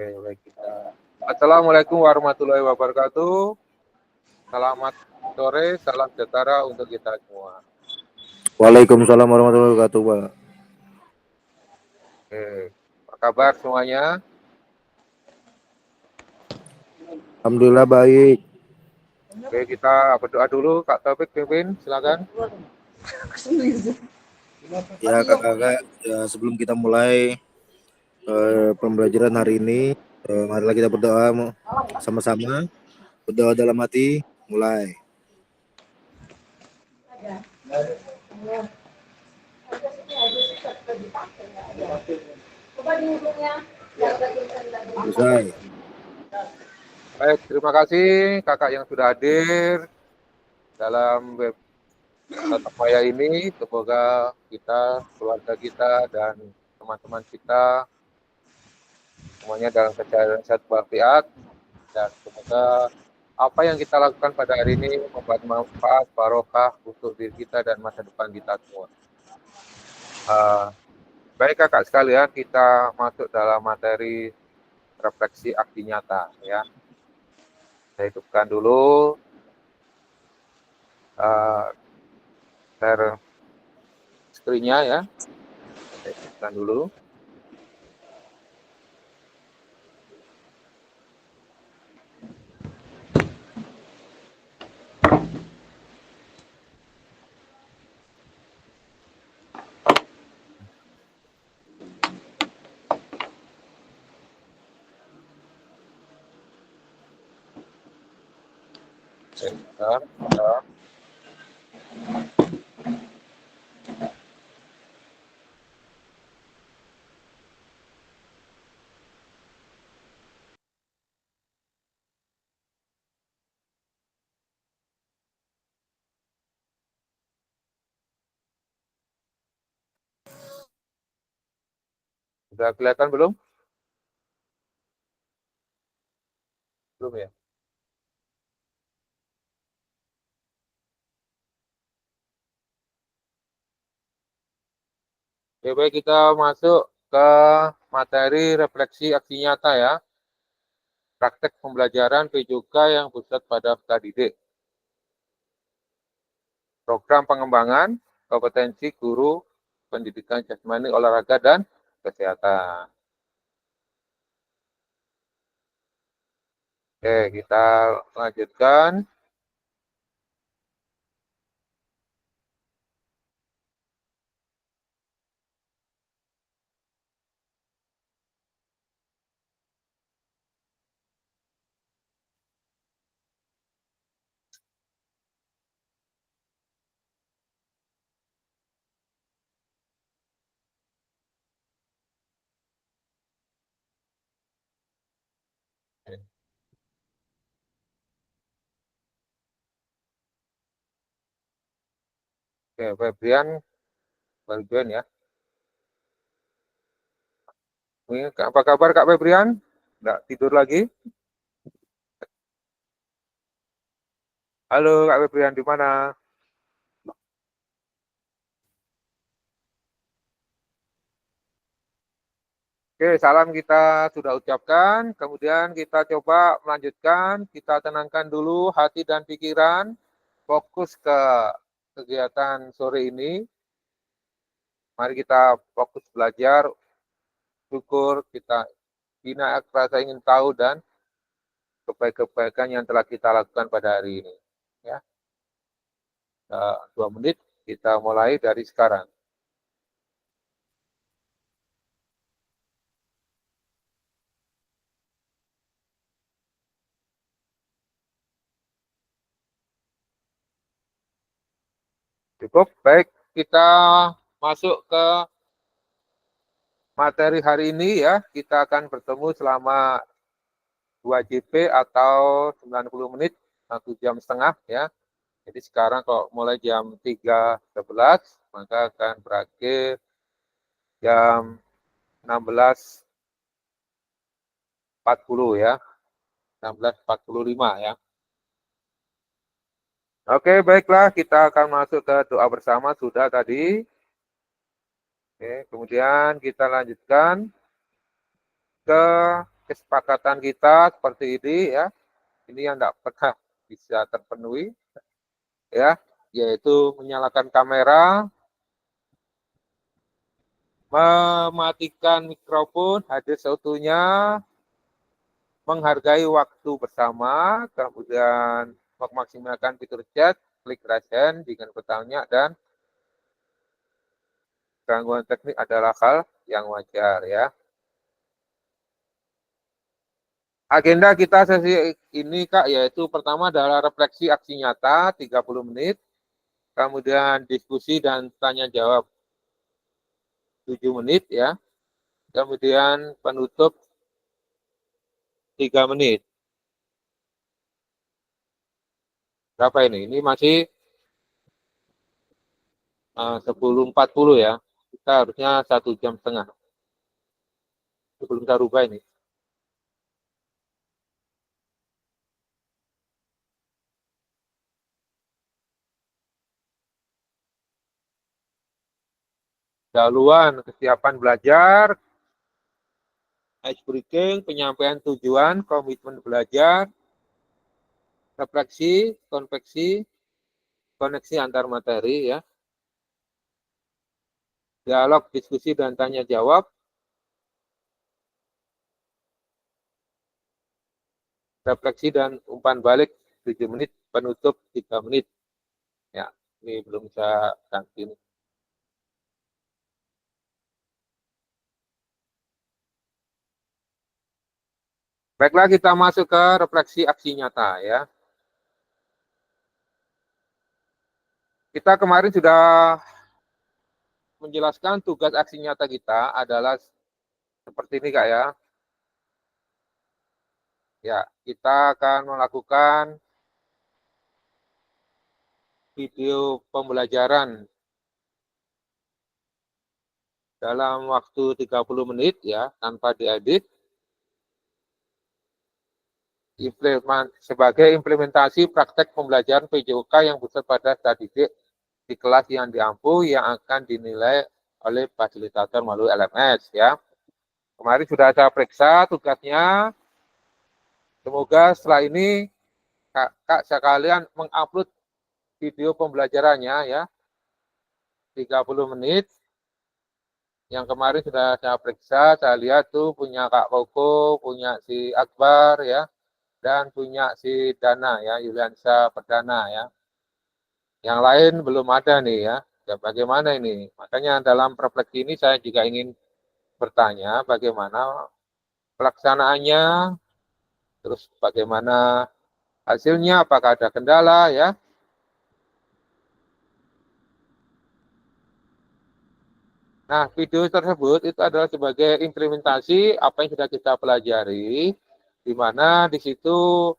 Oke, baik kita. Assalamualaikum warahmatullahi wabarakatuh. Selamat sore, salam sejahtera untuk kita semua. Waalaikumsalam warahmatullahi wabarakatuh, Pak. Oke, apa kabar semuanya? Alhamdulillah baik. Oke, kita berdoa dulu. Kak Taufik, pimpin, silakan. Ya, kakak-kakak, ya, sebelum kita mulai pembelajaran hari ini, marilah kita berdoa sama-sama. Berdoa dalam hati, mulai. Selesai. Baik, terima kasih kakak yang sudah hadir dalam web tatap maya ini. Semoga kita, keluarga kita, dan teman-teman kita semuanya dalam keadaan sehat walafiat, dan semoga apa yang kita lakukan pada hari ini membuat manfaat barokah untuk diri kita dan masa depan kita semua. Baik kakak sekalian, kita masuk dalam materi refleksi aksi nyata ya. Saya hidupkan dulu share screen-nya ya. Saya hidupkan dulu. Sebentar. Sudah kelihatan belum? Belum ya? Oke, baik kita masuk ke materi refleksi aksi nyata ya. Praktek pembelajaran PJOK yang pusat pada peserta didik. Program pengembangan kompetensi guru pendidikan jasmani, olahraga, dan kesehatan. Oke, kita lanjutkan. Oke, Febrian, ya. Apa kabar Kak Febrian? Nggak tidur lagi? Halo Kak Febrian, di mana? Oke, salam kita sudah ucapkan. Kemudian kita coba melanjutkan. Kita tenangkan dulu hati dan pikiran. Fokus ke kegiatan sore ini. Mari kita fokus belajar. Syukur kita bina rasa ingin tahu dan kebaikan yang telah kita lakukan pada hari ini. Ya, 2 menit kita mulai dari sekarang. Cukup, baik kita masuk ke materi hari ini ya. Kita akan bertemu selama 2 JP atau 90 menit, 1,5 jam ya. Jadi sekarang kalau mulai jam 3.11, maka akan berakhir jam 16.40 ya. 16.45 ya. Oke, baiklah kita akan masuk ke doa bersama sudah tadi. Oke, kemudian kita lanjutkan ke kesepakatan kita seperti ini ya. Ini yang tidak pernah bisa terpenuhi ya, yaitu menyalakan kamera, mematikan mikrofon, hadir seutuhnya, menghargai waktu bersama, kemudian memaksimalkan fitur chat, klik raise hand dengan bertanya, dan gangguan teknik adalah hal yang wajar ya. Agenda kita sesi ini Kak, yaitu pertama adalah refleksi aksi nyata 30 menit, kemudian diskusi dan tanya jawab 7 menit ya, kemudian penutup 3 menit. Berapa ini? Ini masih 10.40 ya. Kita harusnya 1 jam setengah. Sebelum saya rubah ini. Dahuluan kesiapan belajar, ice breaking, penyampaian tujuan, komitmen belajar, refleksi, konveksi, koneksi antar materi ya, dialog, diskusi dan tanya jawab, refleksi dan umpan balik 7 menit, penutup 3 menit. Ya, ini belum saya ganti. Baiklah, kita masuk ke refleksi aksi nyata ya. Kita kemarin sudah menjelaskan tugas aksi nyata kita adalah seperti ini Kak ya. Ya, kita akan melakukan video pembelajaran dalam waktu 30 menit ya, tanpa diedit. Sebagai implementasi praktek pembelajaran PJOK yang pusat pada didik di kelas yang diampu yang akan dinilai oleh fasilitator melalui LMS ya. Kemarin sudah saya periksa tugasnya. Semoga setelah ini Kak sekalian mengupload video pembelajarannya ya. 30 menit. Yang kemarin sudah saya periksa, saya lihat tuh punya Kak Koko, punya si Akbar ya, dan punya si Dana ya, Yuliansa Perdana ya. Yang lain belum ada nih ya. Ya bagaimana ini? Makanya dalam refleksi ini saya juga ingin bertanya bagaimana pelaksanaannya, terus bagaimana hasilnya, apakah ada kendala ya. Nah, video tersebut itu adalah sebagai implementasi apa yang sudah kita pelajari, di mana di situ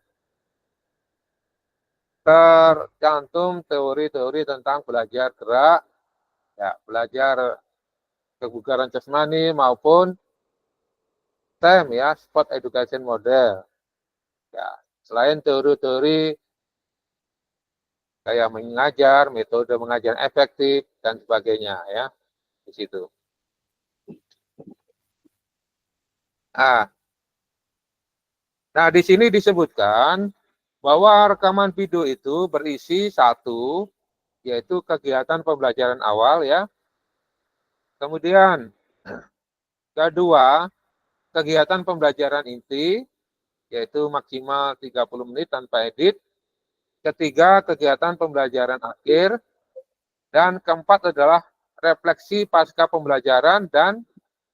tercantum teori-teori tentang belajar gerak, ya, belajar kebugaran jasmani maupun STEM ya, Sport Education Model. Ya, selain teori-teori kayak mengajar, metode mengajar efektif dan sebagainya ya di situ. Nah, di sini disebutkan bahwa rekaman video itu berisi satu, yaitu kegiatan pembelajaran awal ya. Kemudian kedua, kegiatan pembelajaran inti, yaitu maksimal 30 menit tanpa edit. Ketiga, kegiatan pembelajaran akhir. Dan keempat adalah refleksi pasca pembelajaran dan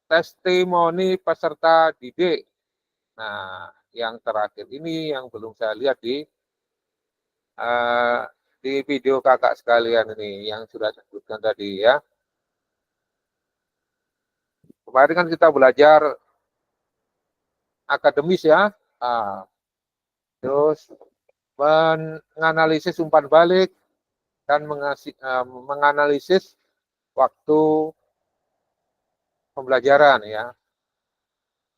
testimoni peserta didik. Nah, yang terakhir ini yang belum saya lihat di video kakak sekalian ini yang sudah saya sebutkan tadi ya. Kemarin kan kita belajar akademis ya, terus menganalisis umpan balik dan menganalisis waktu pembelajaran ya,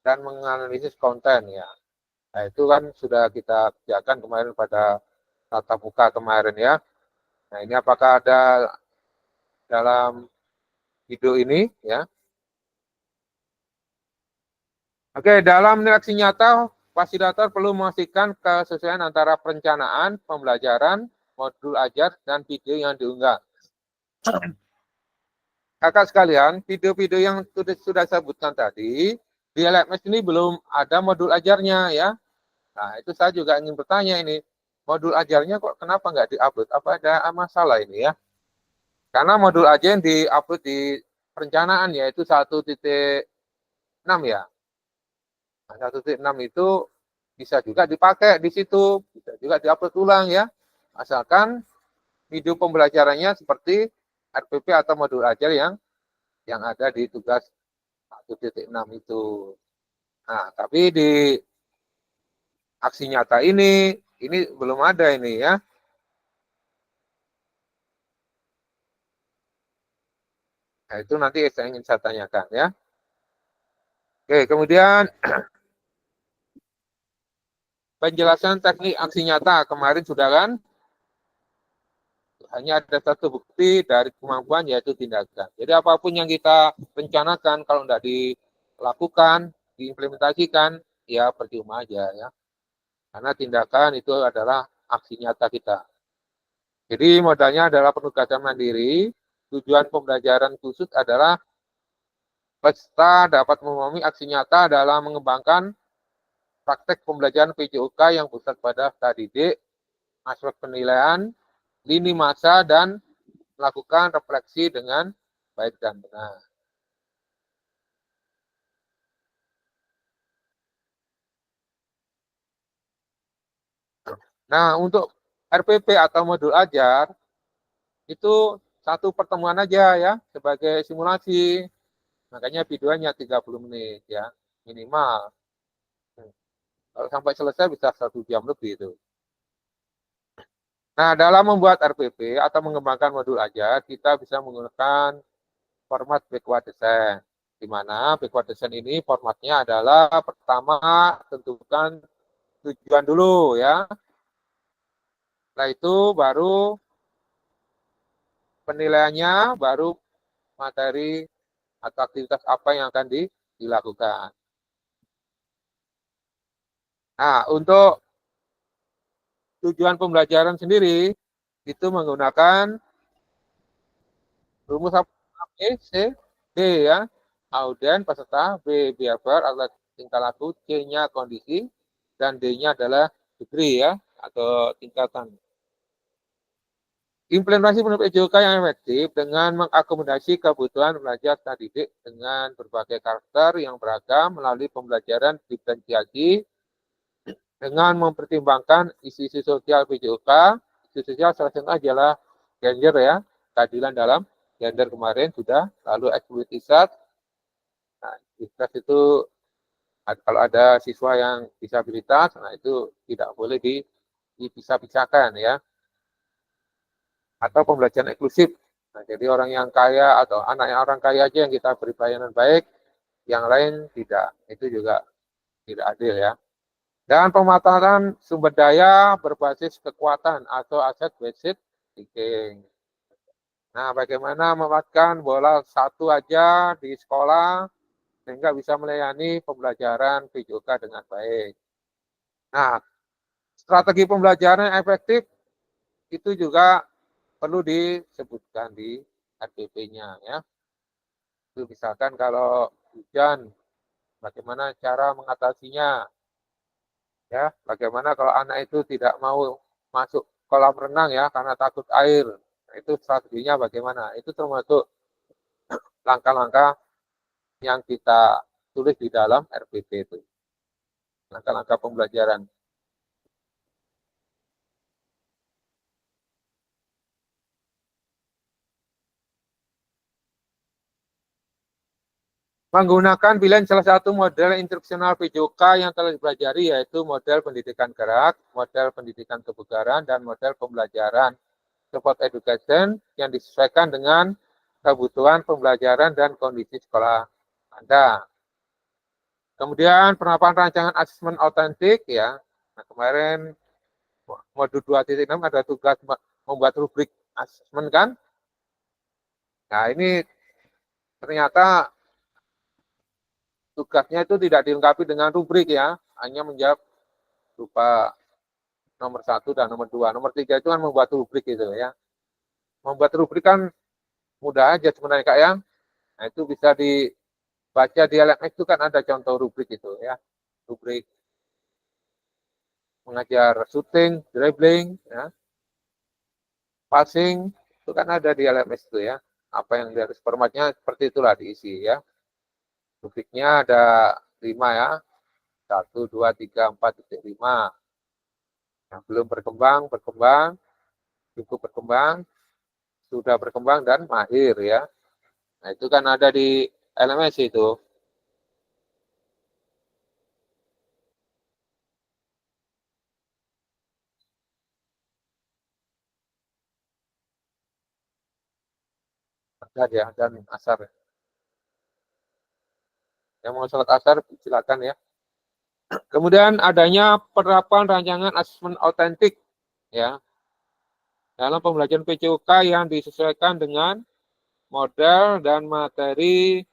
dan menganalisis konten ya. Nah, itu kan sudah kita kerjakan kemarin pada tatap muka kemarin ya. Nah, ini apakah ada dalam video ini ya? Oke, dalam aksi nyata, fasilitator perlu memastikan kesesuaian antara perencanaan, pembelajaran, modul ajar, dan video yang diunggah. Kakak sekalian, video-video yang sudah saya sebutkan tadi, di LMS ini belum ada modul ajarnya ya. Nah, itu saya juga ingin bertanya ini, modul ajarnya kok kenapa nggak diupload? Apa ada masalah ini ya? Karena modul ajar yang diupload di perencanaan yaitu 1.6 ya. Nah, 1.6 itu bisa juga dipakai di situ, bisa juga diupload ulang ya. Asalkan video pembelajarannya seperti RPP atau modul ajar yang ada di tugas 1.6 itu. Nah, tapi di aksi nyata ini belum ada ini ya. Nah, itu nanti saya ingin saya tanyakan ya. Oke, kemudian penjelasan teknik aksi nyata kemarin sudah kan? Hanya ada satu bukti dari kemampuan yaitu tindakan. Jadi apapun yang kita rencanakan kalau tidak dilakukan, diimplementasikan, ya percuma aja ya. Karena tindakan itu adalah aksi nyata kita. Jadi modalnya adalah penugasan mandiri. Tujuan pembelajaran khusus adalah peserta dapat memahami aksi nyata dalam mengembangkan praktek pembelajaran PJOK yang pusat pada didik, aspek penilaian, lini masa, dan melakukan refleksi dengan baik dan benar. Nah, untuk RPP atau modul ajar, itu satu pertemuan aja ya, sebagai simulasi. Makanya videonya 30 menit ya, minimal. Kalau sampai selesai bisa 1 jam lebih itu. Nah, dalam membuat RPP atau mengembangkan modul ajar, kita bisa menggunakan format backward design. Di mana backward design ini formatnya adalah pertama tentukan tujuan dulu ya. Setelah itu baru penilaiannya, baru materi atau aktivitas apa yang akan dilakukan. Nah, untuk tujuan pembelajaran sendiri itu menggunakan rumus A, C, D ya. Auden peserta, B behavior atau tingkah laku, C-nya kondisi, dan D-nya adalah degree ya atau tingkatan. Implementasi menurut PJOK yang efektif dengan mengakomodasi kebutuhan belajar didik dengan berbagai karakter yang beragam melalui pembelajaran diferensiasi dengan mempertimbangkan isu-isu sosial PJOK. Isu sosial salah satunya adalah gender ya, keadilan dalam gender kemarin sudah, lalu eksklusivitas. Nah, itu kalau ada siswa yang disabilitas, nah itu tidak boleh dipisah-pisahkan ya. Atau pembelajaran inklusif. Nah, jadi orang yang kaya atau anak yang orang kaya aja yang kita beri pelayanan baik, yang lain tidak. Itu juga tidak adil ya. Dan pematangan sumber daya berbasis kekuatan atau aset based thinking. Nah, bagaimana memastikan bola satu aja di sekolah sehingga bisa melayani pembelajaran PJOK dengan baik. Nah, strategi pembelajaran yang efektif itu juga perlu disebutkan di RPP-nya ya. Itu misalkan kalau hujan, bagaimana cara mengatasinya? Ya, bagaimana kalau anak itu tidak mau masuk kolam renang ya karena takut air. Nah, itu strateginya bagaimana? Itu termasuk langkah-langkah yang kita tulis di dalam RPP itu. Langkah-langkah pembelajaran. Menggunakan pilihan salah satu model instruksional PJOK yang telah dipelajari yaitu model pendidikan gerak, model pendidikan kebugaran, dan model pembelajaran support education yang disesuaikan dengan kebutuhan pembelajaran dan kondisi sekolah Anda. Kemudian penerapan rancangan asesmen autentik ya. Nah, kemarin modul 2.6 ada tugas membuat rubrik asesmen kan. Nah, ini ternyata tugasnya itu tidak dilengkapi dengan rubrik ya, hanya menjawab berupa nomor 1 dan nomor 2. Nomor 3 itu kan membuat rubrik gitu ya. Membuat rubrik kan mudah aja sebenarnya Kak ya. Nah, itu bisa dibaca di LMS itu kan ada contoh rubrik itu ya. Rubrik mengajar shooting, dribbling, ya, passing, itu kan ada di LMS itu ya. Apa yang dari formatnya seperti itulah diisi ya. Rubriknya ada 5 ya. 1, 2, 3, 4,5. Yang belum berkembang, cukup berkembang, sudah berkembang, dan mahir ya. Nah, itu kan ada di LMS itu. Ada ya, dan asar. Yang mau sholat asar, silakan ya. Kemudian adanya penerapan rancangan asesmen autentik ya dalam pembelajaran PCUK yang disesuaikan dengan model dan materi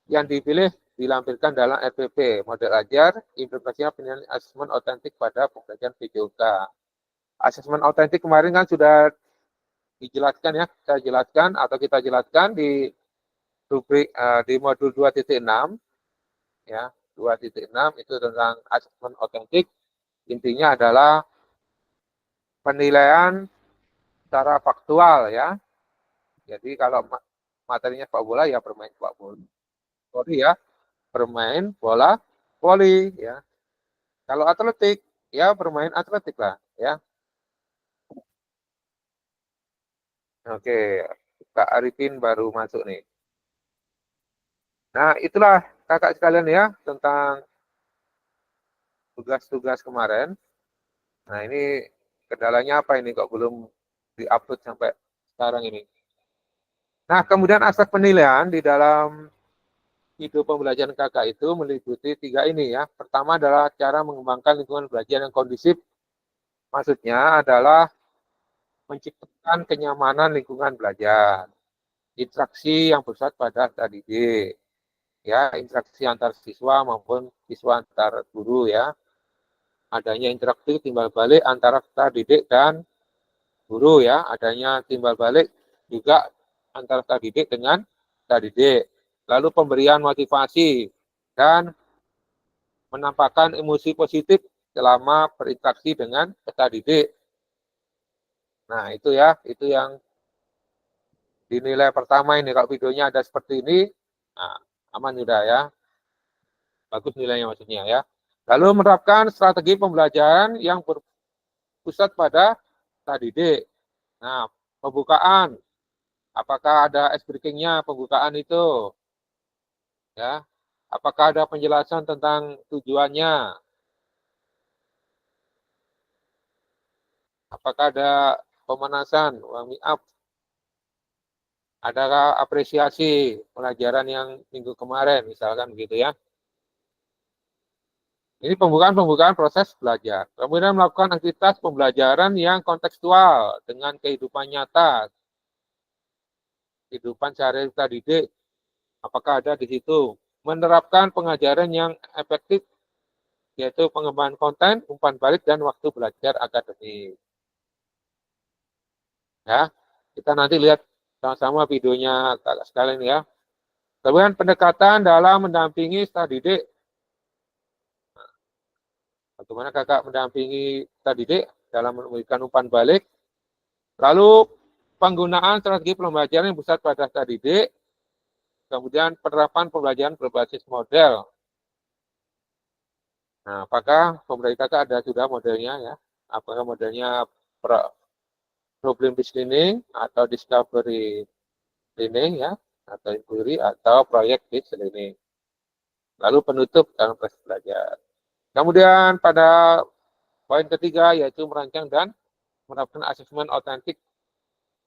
yang dipilih dilampirkan dalam RPP, model ajar, implementasinya penilaian asesmen autentik pada pembelajaran PCUK. Asesmen autentik kemarin kan sudah dijelaskan ya, kita jelaskan di rubrik di modul 2.6 ya, 2.6 itu tentang asesmen autentik. Intinya adalah penilaian secara faktual ya. Jadi kalau materinya sepak bola ya bermain sepak bola. Sorry ya, bermain bola voli ya. Kalau atletik ya bermain atletik lah ya. Oke, Kak Arifin baru masuk nih. Nah, itulah kakak sekalian ya tentang tugas-tugas kemarin. Nah, ini kendalanya apa ini kok belum diupload sampai sekarang ini. Nah, kemudian aspek penilaian di dalam ide pembelajaran kakak itu meliputi 3 ini ya. Pertama adalah cara mengembangkan lingkungan belajar yang kondusif. Maksudnya adalah menciptakan kenyamanan lingkungan belajar. Interaksi yang bersifat pada tadi ya, interaksi antar siswa maupun siswa antar guru ya. Adanya interaksi timbal balik antara peserta didik dan guru ya. Adanya timbal balik juga antara peserta didik dengan peserta didik. Lalu pemberian motivasi dan menampakkan emosi positif selama berinteraksi dengan peserta didik. Nah, itu ya, itu yang dinilai pertama ini. Kalau videonya ada seperti ini, nah, aman sudah ya. Bagus nilainya maksudnya ya. Lalu menerapkan strategi pembelajaran yang berpusat pada peserta didik. Nah, pembukaan. Apakah ada ice breaking-nya pembukaan itu? Ya. Apakah ada penjelasan tentang tujuannya? Apakah ada pemanasan, warming up? Adakah apresiasi pelajaran yang minggu kemarin, misalkan begitu ya. Ini pembukaan proses belajar. Kemudian melakukan aktivitas pembelajaran yang kontekstual dengan kehidupan nyata, kehidupan sehari-hari kita didik. Apakah ada di situ? Menerapkan pengajaran yang efektif, yaitu pengembangan konten, umpan balik, dan waktu belajar akademik. Ya, kita nanti lihat sama-sama videonya kakak sekalian ya. Kemudian pendekatan dalam mendampingi peserta didik. Bagaimana kakak mendampingi peserta didik dalam memberikan umpan balik. Lalu penggunaan strategi pembelajaran yang pusat pada peserta didik. Kemudian penerapan pembelajaran berbasis model. Nah, apakah pembelajaran kakak ada sudah modelnya ya? Apakah modelnya problem based learning atau discovery learning ya? Atau inquiry atau project based learning. Lalu penutup dalam proses belajar. Kemudian pada poin ketiga yaitu merancang dan menerapkan asesmen autentik.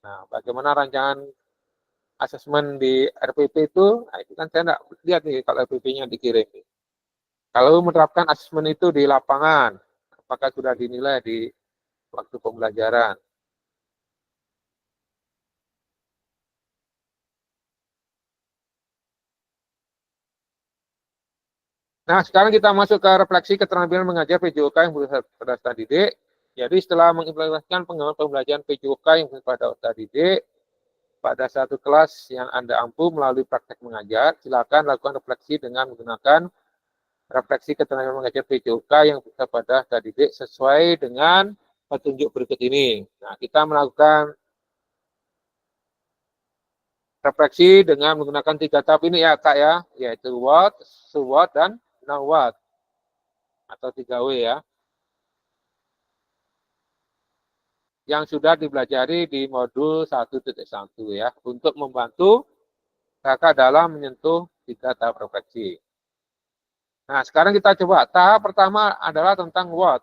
Nah, bagaimana rancangan asesmen di RPP itu? Nah, itu kan saya tidak lihat nih kalau RPP-nya dikirim. Kalau menerapkan asesmen itu di lapangan, apakah sudah dinilai di waktu pembelajaran? Nah, sekarang kita masuk ke refleksi keterampilan mengajar PJOK yang bersifat pada peserta didik. Jadi setelah mengimplementasikan pengalaman pembelajaran PJOK yang bersifat pada peserta didik, pada satu kelas yang Anda ampu melalui praktek mengajar, silakan lakukan refleksi dengan menggunakan refleksi keterampilan mengajar PJOK yang bersifat pada peserta didik sesuai dengan petunjuk berikut ini. Nah, kita melakukan refleksi dengan menggunakan 3 tahap ini ya Kak ya, yaitu what, so what, dan now what, atau 3W ya, yang sudah dipelajari di modul 1.1 ya, untuk membantu kakak dalam menyentuh 3 tahap refleksi. Nah, sekarang kita coba. Tahap pertama adalah tentang what,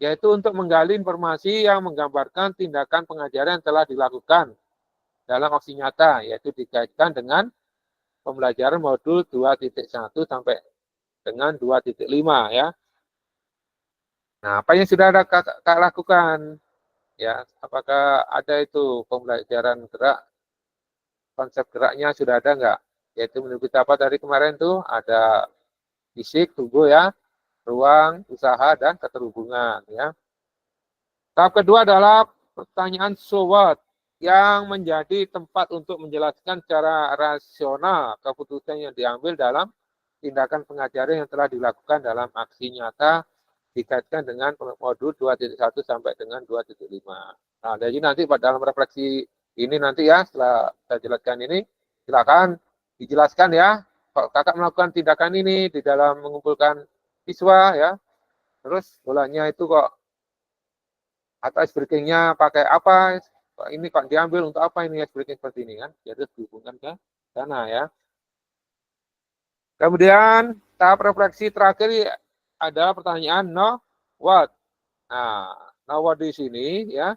yaitu untuk menggali informasi yang menggambarkan tindakan pengajaran yang telah dilakukan dalam aksi nyata, yaitu dikaitkan dengan pembelajaran modul 2.1 sampai dengan 2.5 ya. Nah, apa yang sudah ada kakak lakukan? Ya, apakah ada itu pembelajaran gerak, konsep geraknya sudah ada enggak? Yaitu menurut kita apa dari kemarin tuh ada fisik, tubuh ya, ruang, usaha, dan keterhubungan ya. Tahap kedua adalah pertanyaan so what, yang menjadi tempat untuk menjelaskan secara rasional keputusan yang diambil dalam tindakan pengajaran yang telah dilakukan dalam aksi nyata dikaitkan dengan modul 2.1 sampai dengan 2.5. Nah, jadi nanti dalam refleksi ini nanti ya, setelah saya jelaskan ini, silakan dijelaskan ya, kalau kakak melakukan tindakan ini di dalam mengumpulkan siswa ya, terus bolanya itu kok atau ice breakingnya pakai apa, ini kok diambil untuk apa ini ice breaking seperti ini kan, jadi dihubungkan ke sana ya. Kemudian tahap refleksi terakhir adalah pertanyaan no what. Nah, no what di sini ya,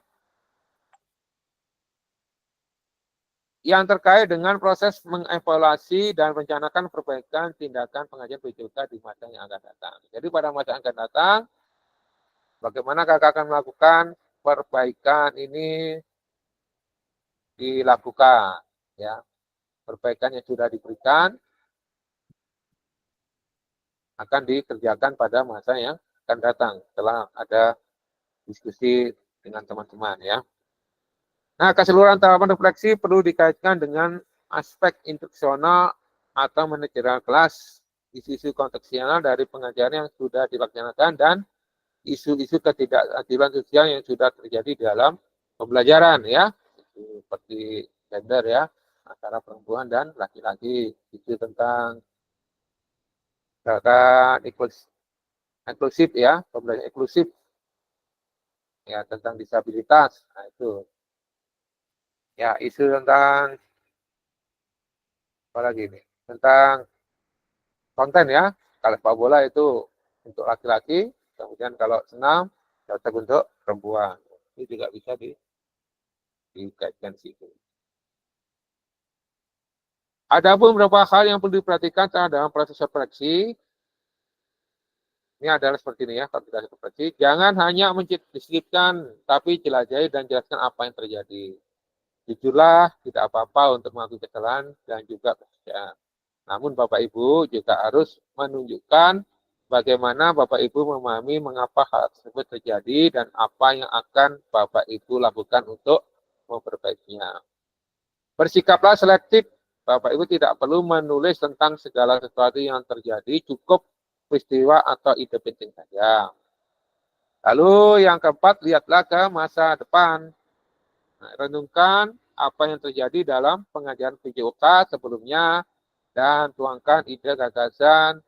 yang terkait dengan proses mengevaluasi dan merencanakan perbaikan tindakan pengajian PJOK di masa yang akan datang. Jadi pada masa yang akan datang, bagaimana kakak akan melakukan perbaikan ini dilakukan ya, perbaikan yang sudah diberikan akan dikerjakan pada masa yang akan datang setelah ada diskusi dengan teman-teman ya. Nah, keseluruhan tahapan refleksi perlu dikaitkan dengan aspek instruksional atau manajerial kelas, isu-isu kontekstual dari pengajaran yang sudah dilaksanakan, dan isu-isu ketidakadilan sosial yang sudah terjadi di dalam pembelajaran ya, seperti gender ya, antara perempuan dan laki-laki, isu tentang inklusif ya, pembelajaran inklusif ya, tentang disabilitas. Nah, itu ya, isu tentang apa lagi nih, tentang konten ya, kalau sepak bola itu untuk laki-laki, kemudian kalau senam cocok untuk perempuan, ini juga bisa dikaitkan situ. Ada pun beberapa hal yang perlu diperhatikan dalam proses refleksi. Ini adalah seperti ini ya, kalau kita refleksi, jangan hanya mendeskripsikan, tapi jelajahi dan jelaskan apa yang terjadi. Jujurlah, tidak apa-apa untuk mengakui kesalahan dan juga pekerjaan. Namun Bapak Ibu juga harus menunjukkan bagaimana Bapak Ibu memahami mengapa hal tersebut terjadi dan apa yang akan Bapak Ibu lakukan untuk memperbaikinya. Bersikaplah selektif. Bapak Ibu tidak perlu menulis tentang segala sesuatu yang terjadi, cukup peristiwa atau ide penting saja. Lalu yang keempat, lihatlah ke masa depan. Nah, renungkan apa yang terjadi dalam pengajaran PJOK sebelumnya dan tuangkan ide gagasan,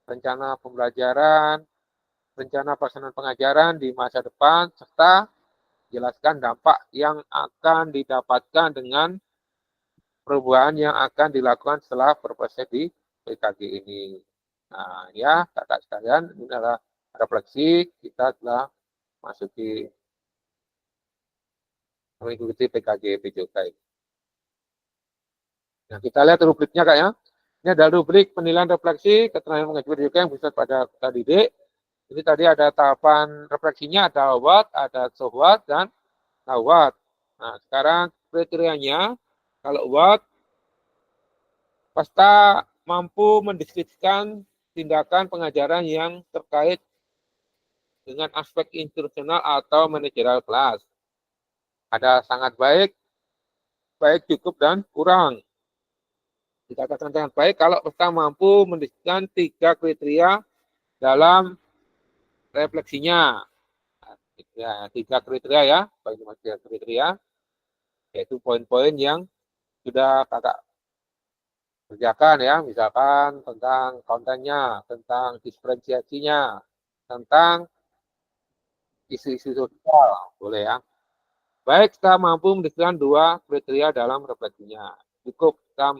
rencana pembelajaran, rencana pelaksanaan pengajaran di masa depan, serta jelaskan dampak yang akan didapatkan dengan perubahan yang akan dilakukan setelah berproses di PKG ini. Nah, ya, kakak sekalian, ini adalah refleksi kita telah masuki mengikuti PKG PJOK. Nah, kita lihat rubriknya Kak ya. Ini adalah rubrik penilaian refleksi keterampilan mengajar PJOK yang bisa pada peserta didik. Ini tadi ada tahapan refleksinya, ada what, ada so what, dan now what. Nah, sekarang kriterianya, kalau what, peserta mampu mendeskripsikan tindakan pengajaran yang terkait dengan aspek instruksional atau manajerial kelas. Ada sangat baik, baik, cukup, dan kurang. Dikatakan sangat baik kalau peserta mampu mendiskusikan 3 kriteria dalam refleksinya. Ya, 3 kriteria ya, bagi 3 kriteria, yaitu poin-poin yang sudah kakak kerjakan ya, misalkan tentang kontennya, tentang diferensiasinya, tentang isu-isu sosial, boleh ya. Baik, kita mampu mendiskusikan 2 kriteria dalam refleksinya. Cukup kita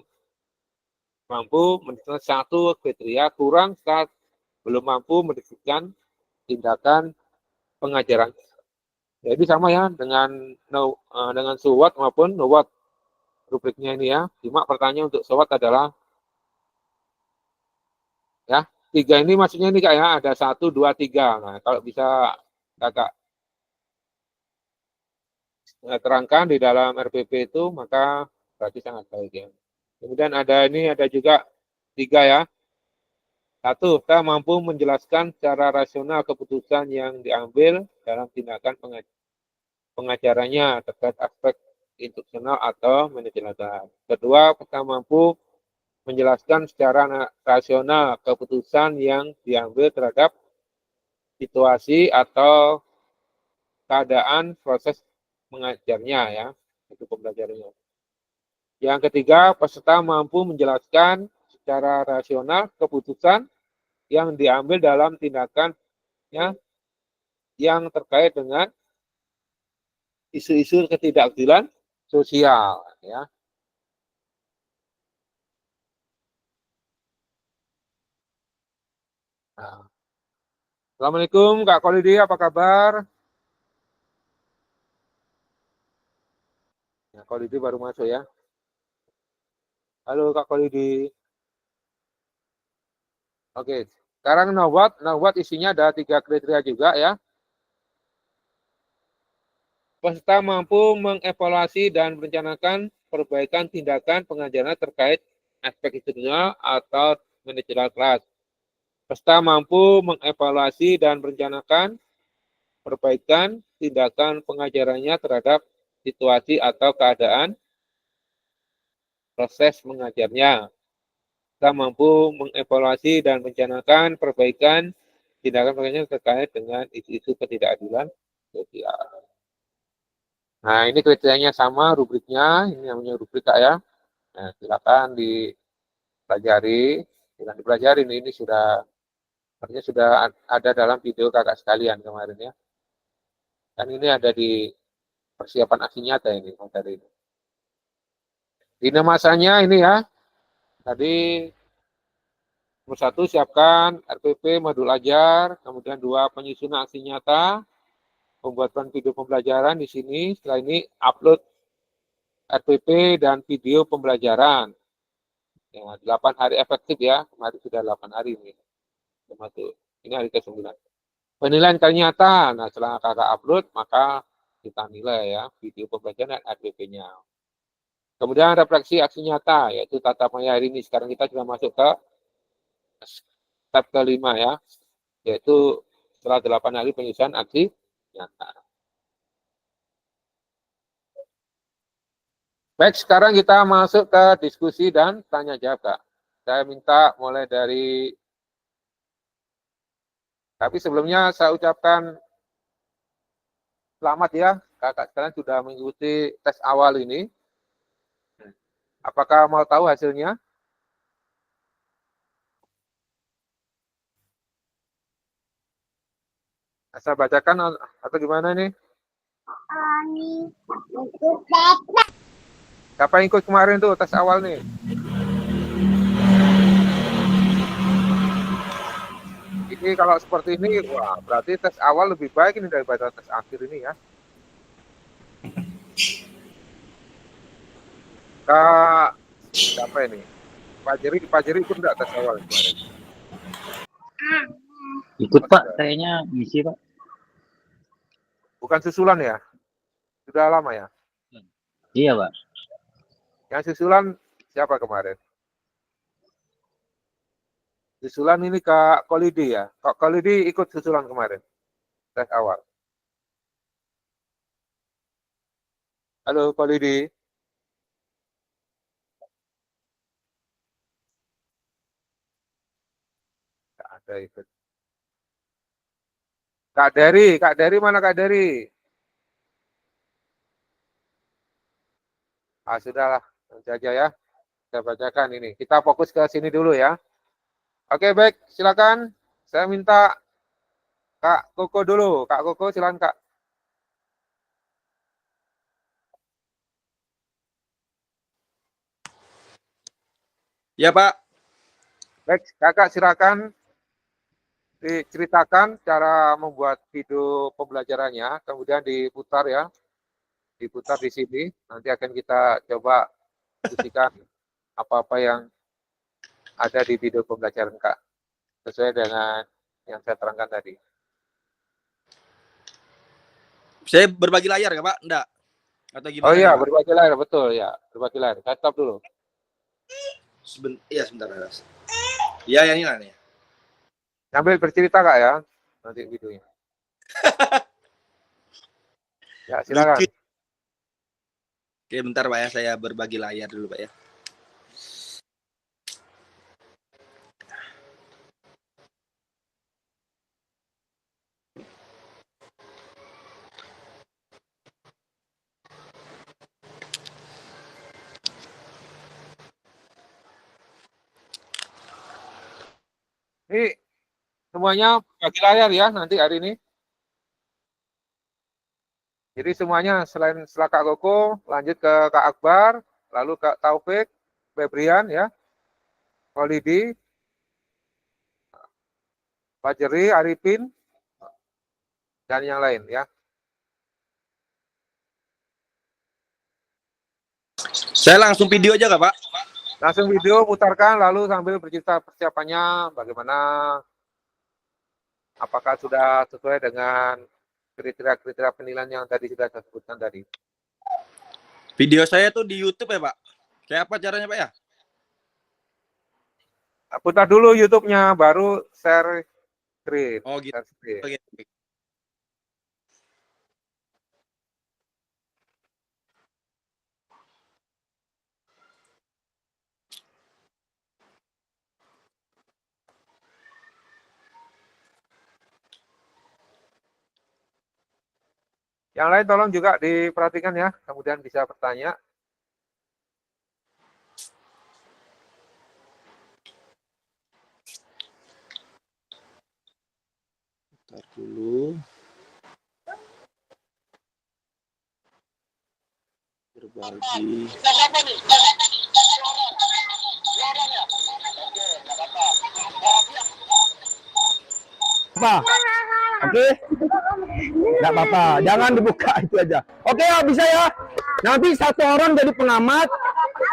mampu mendiskusikan 1 kriteria, kurang kita belum mampu mendiskusikan tindakan pengajaran. Jadi sama ya dengan SWOT maupun NOWOT rubriknya ini ya. Cuma pertanyaan untuk SWOT adalah ya 3 ini maksudnya ini kayak ada 1, 2, 3. Nah kalau bisa kakak terangkan di dalam RPP itu maka berarti sangat baik ya. Kemudian ada juga 3 ya. 1, kita mampu menjelaskan secara rasional keputusan yang diambil dalam tindakan pengajarannya terkait aspek instruksional atau manajemen. Kedua, kita mampu menjelaskan secara rasional keputusan yang diambil terhadap situasi atau keadaan proses mengajarnya ya, itu pembelajarannya. Yang ketiga, peserta mampu menjelaskan secara rasional keputusan yang diambil dalam tindakannya yang terkait dengan isu-isu ketidakadilan sosial ya. Nah. Assalamualaikum Kak Kolidi, apa kabar? Ya, Kolidi baru masuk ya. Halo Kak Kolidi. Oke, sekarang NOWOT isinya ada 3 kriteria juga ya. Peserta mampu mengevaluasi dan merencanakan perbaikan tindakan pengajaran terkait aspek institusional atau manajerial kelas. Peserta mampu mengevaluasi dan merencanakan perbaikan tindakan pengajarannya terhadap situasi atau keadaan proses mengajarnya. Kita mampu mengevaluasi dan merencanakan perbaikan tindakan pengajaran terkait dengan isu-isu ketidakadilan sosial. Nah, ini kriterianya sama rubriknya, ini namanya rubrik Kak ya. Nah, silakan dipelajari, ini sudah artinya sudah ada dalam video Kakak sekalian kemarin ya. Dan ini ada di persiapan aksi nyata ini materi ini. Ini masanya ini ya. Tadi nomor 1 siapkan RPP modul ajar, kemudian 2 penyusunan aksi nyata, pembuatan video pembelajaran di sini. Setelah ini upload RPP dan video pembelajaran. Ya, 8 hari efektif ya. Kemarin sudah 8 hari ini. Termasuk ini hari ke-9. Penilaian ternyata. Nah, setelah kakak upload, maka kita nilai ya video pembelajaran dan RPP-nya. Kemudian refleksi aksi nyata, yaitu tatap maya hari ini. Sekarang kita sudah masuk ke step ke-5 ya. Yaitu setelah 8 hari penyusunan aksi nyata. Baik, sekarang kita masuk ke diskusi dan tanya jawab, Kak. Saya minta mulai dari, tapi sebelumnya saya ucapkan selamat ya, kakak sekalian sudah mengikuti tes awal ini. Apakah mau tahu hasilnya? Saya bacakan atau gimana nih? Siapa yang ikut kemarin tuh tes awal nih? Ini kalau seperti ini, wah berarti tes awal lebih baik ini daripada tes akhir ini ya. Kak, siapa ini? Pak Jeri ikut enggak tes awal kemarin? Ikut Pak, kayaknya misi Pak. Bukan susulan ya? Sudah lama ya? Iya Pak. Yang susulan siapa kemarin? Susulan ini Kak Kolidi ya. Kak Kolidi ikut susulan kemarin. Tes awal. Halo Kolidi. Nggak ada ikut. Kak Dery mana Kak Dery? Ah, sudahlah, nanti aja ya. Saya bacakan ini. Kita fokus ke sini dulu ya. Oke, baik. Silakan. Saya minta Kak Koko dulu. Kak Koko, silakan Kak. Ya Pak, Baik, Kakak silakan diceritakan cara membuat video pembelajarannya, kemudian diputar ya. Diputar di sini. Nanti akan kita coba diskusikan apa-apa yang ada di video pembelajaran Kak. Sesuai dengan yang saya terangkan tadi. saya berbagi layar nggak Pak? Enggak. Atau gimana? Oh iya, nih, Pak? berbagi layar, betul ya. Berbagi layar. Saya stop dulu. Iya sebentar Mas. Iya yang ini lah nih. Sambil bercerita Kak ya, nanti videonya. Ya, silakan. Lucu. Oke, bentar Pak ya, saya berbagi layar dulu Pak ya. Ini semuanya berbagi layar ya nanti hari ini. Jadi semuanya selain setelah Kak Koko, lanjut ke Kak Akbar, lalu Kak Taufik, Febrian ya, Kolidi, Fajri, Arifin, dan yang lain ya. Saya langsung video aja nggak Pak? Langsung video putarkan, lalu sambil bercerita persiapannya, bagaimana, apakah sudah sesuai dengan kriteria-kriteria penilaian yang tadi sudah saya sebutkan tadi. Video saya tuh di YouTube ya Pak. Kayak apa caranya Pak ya? Putar dulu YouTube-nya, baru share screen. Oh gitu. Share screen. Oke. Yang lain tolong juga diperhatikan ya, kemudian bisa bertanya. Bentar dulu. Berbagi. Apa? Oke? Nggak apa-apa, jangan dibuka itu aja. Oke ya, bisa ya. Nanti satu orang jadi pengamat,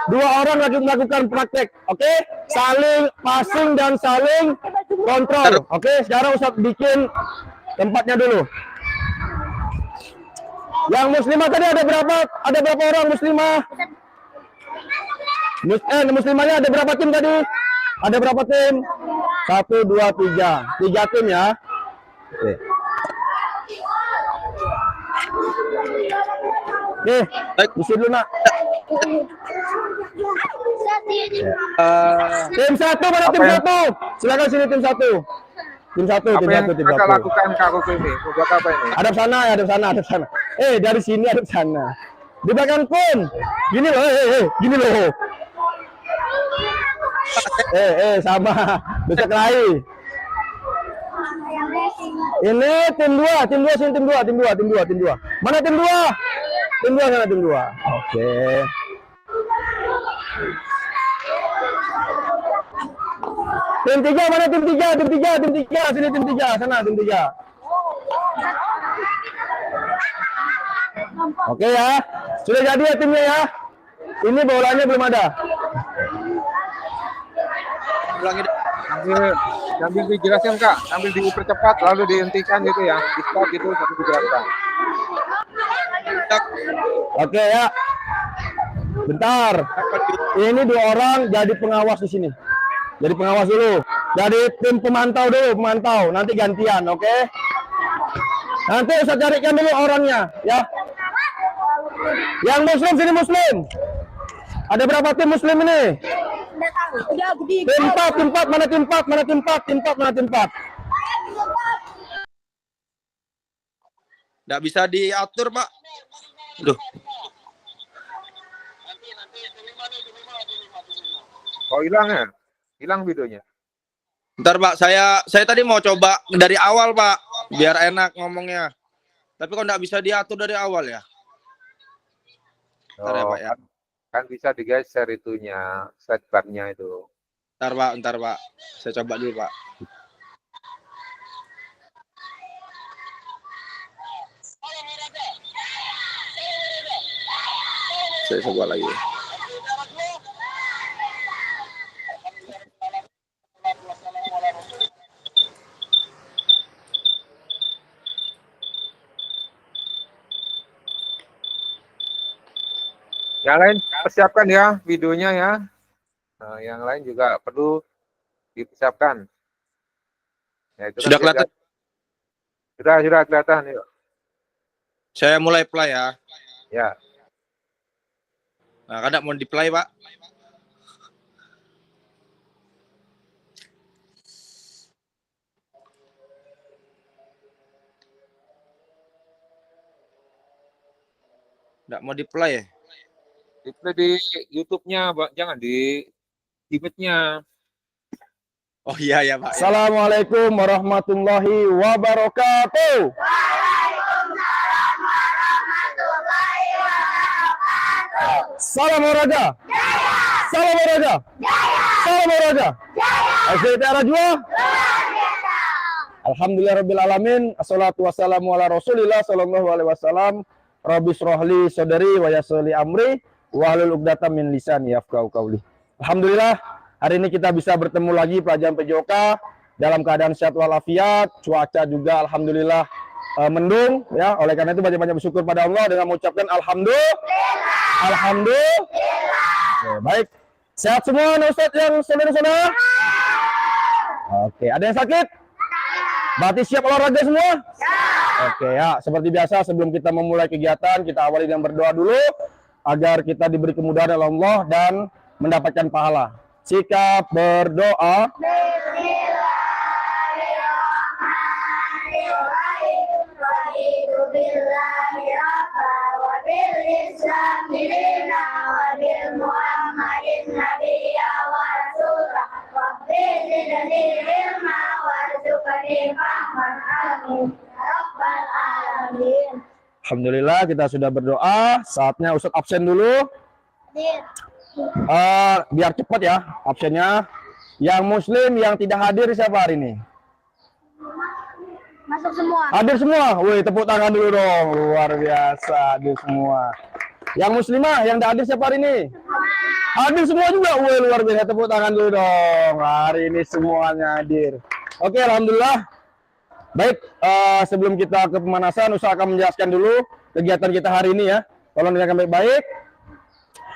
dua orang lagi melakukan praktek. Oke? Saling passing dan saling kontrol. Oke, sekarang Ustadz bikin tempatnya dulu. Yang muslimah tadi ada berapa? Ada berapa orang muslimah? Muslimahnya ada berapa tim tadi? Ada berapa tim? 1, 2, 3. 3 tim ya. Oke. Isi dulu nak. Tim 1 mana tim 1? Silakan sini tim 1. Tim 1, Apa tim yang 1, tim Kakak 1. lakukan Kak Koko ini? Buat apa ini? Hadap sana, hadap sana, hadap sana. Dari sini hadap sana. Di belakang pun. Gini loh, gini loh. Sama. Bisa kelahi. Ini tim 2, sini tim 2. Mana tim 2? Tim 2 sana tim 2. Oke. Tim 3 mana tim 3? Tim 3 sini tim 3 sana tim 3. Oke ya. Sudah jadi ya timnya ya. Ini bolanya belum ada. Ulangi. Sambil dijelaskan Kak, sambil dipercepat lalu dihentikan gitu ya. Di stop gitu sambil dijelaskan. Oke ya. Bentar. Ini 2 orang jadi pengawas di sini. Jadi pengawas dulu. Jadi tim pemantau dulu, pemantau. Nanti gantian, oke? Nanti Ustaz carikan dulu orangnya, ya. Yang muslim sini muslim. Ada berapa tim muslim ini? Tim 4, mana tim 4, mana tim 4, tim 4, mana tim 4. Nggak bisa diatur, Pak. Duh. Oh, hilang ya? Hilang videonya. Ntar, Pak, saya tadi mau coba dari awal, Pak, biar enak ngomongnya. Tapi kok nggak bisa diatur dari awal ya? Ntar ya, Pak, ya. Kan bisa digeser itunya, sidebar-nya itu. Ntar, Pak. Saya coba dulu, Pak. Saya coba lagi. Yang lain persiapkan ya videonya ya. Nah, yang lain juga perlu dipersiapkan. Ya, itu Sudah kan kelihatan? Sudah kelihatan yuk. Saya mulai play ya. Ya. Nah, kadang mau di-play, Pak. Nggak mau di-play ya? Di-play di YouTube-nya, jangan di image-nya. Oh iya ya, Pak. Assalamualaikum warahmatullahi wabarakatuh. Salam olahraga. Salam olahraga. Salam olahraga. Asyikat Rajwa. Alhamdulillahirabbil alamin. Assalatu wassalamu ala Rasulillah sallallahu alaihi wasallam. Rabbi shrahli sadri wa yassir li amri wahlul 'uqdatam min lisani yafqahu qawli. Alhamdulillah, hari ini kita bisa bertemu lagi pelajaran PJOK dalam keadaan sehat walafiat. Cuaca juga alhamdulillah mendung ya. Oleh karena itu banyak-banyak bersyukur pada Allah dengan mengucapkan alhamdulillah. Alhamdulillah. Oke, baik. Sehat semua Ustaz yang saudara-saudara? Oke, ada yang sakit? Berarti siap olahraga semua? Oke ya, seperti biasa sebelum kita memulai kegiatan, kita awali dengan berdoa dulu agar kita diberi kemudahan oleh Allah dan mendapatkan pahala. Sikap berdoa. Alhamdulillah kita sudah berdoa. Saatnya Ustaz absen dulu. Biar cepat ya absennya. Yang muslim yang tidak hadir siapa hari ini? Masuk semua. Hadir semua. Wih, tepuk tangan dulu dong. Luar biasa, hadir semua. Yang muslimah yang tidak hadir siapa hari ini? Hadir semua juga. Wih, luar biasa, tepuk tangan dulu dong. Hari ini semuanya hadir. Oke, alhamdulillah. Baik, sebelum kita ke pemanasan, Ustaz akan menjelaskan dulu kegiatan kita hari ini ya. Tolong dengarkan baik-baik.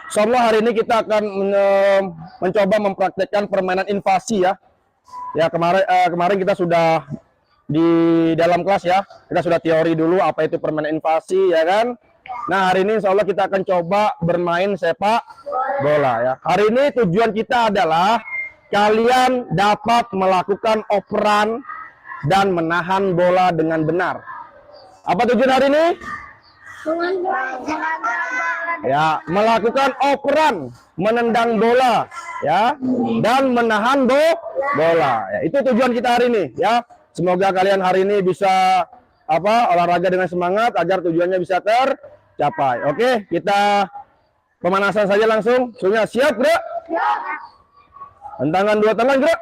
Insyaallah hari ini kita akan mencoba mempraktekkan permainan invasi ya. Ya kemarin kita sudah di dalam kelas ya. Kita sudah teori dulu apa itu permainan invasi ya kan. Nah hari ini insyaallah kita akan coba bermain sepak bola ya. Hari ini tujuan kita adalah kalian dapat melakukan operan dan menahan bola dengan benar. Apa tujuan hari ini? Ya, melakukan operan, menendang bola, ya, dan menahan bola. Ya, itu tujuan kita hari ini, ya. Semoga kalian hari ini bisa olahraga dengan semangat agar tujuannya bisa tercapai. Oke, kita pemanasan saja langsung. Semuanya siap, gerak? Hentangan dua tangan, gerak.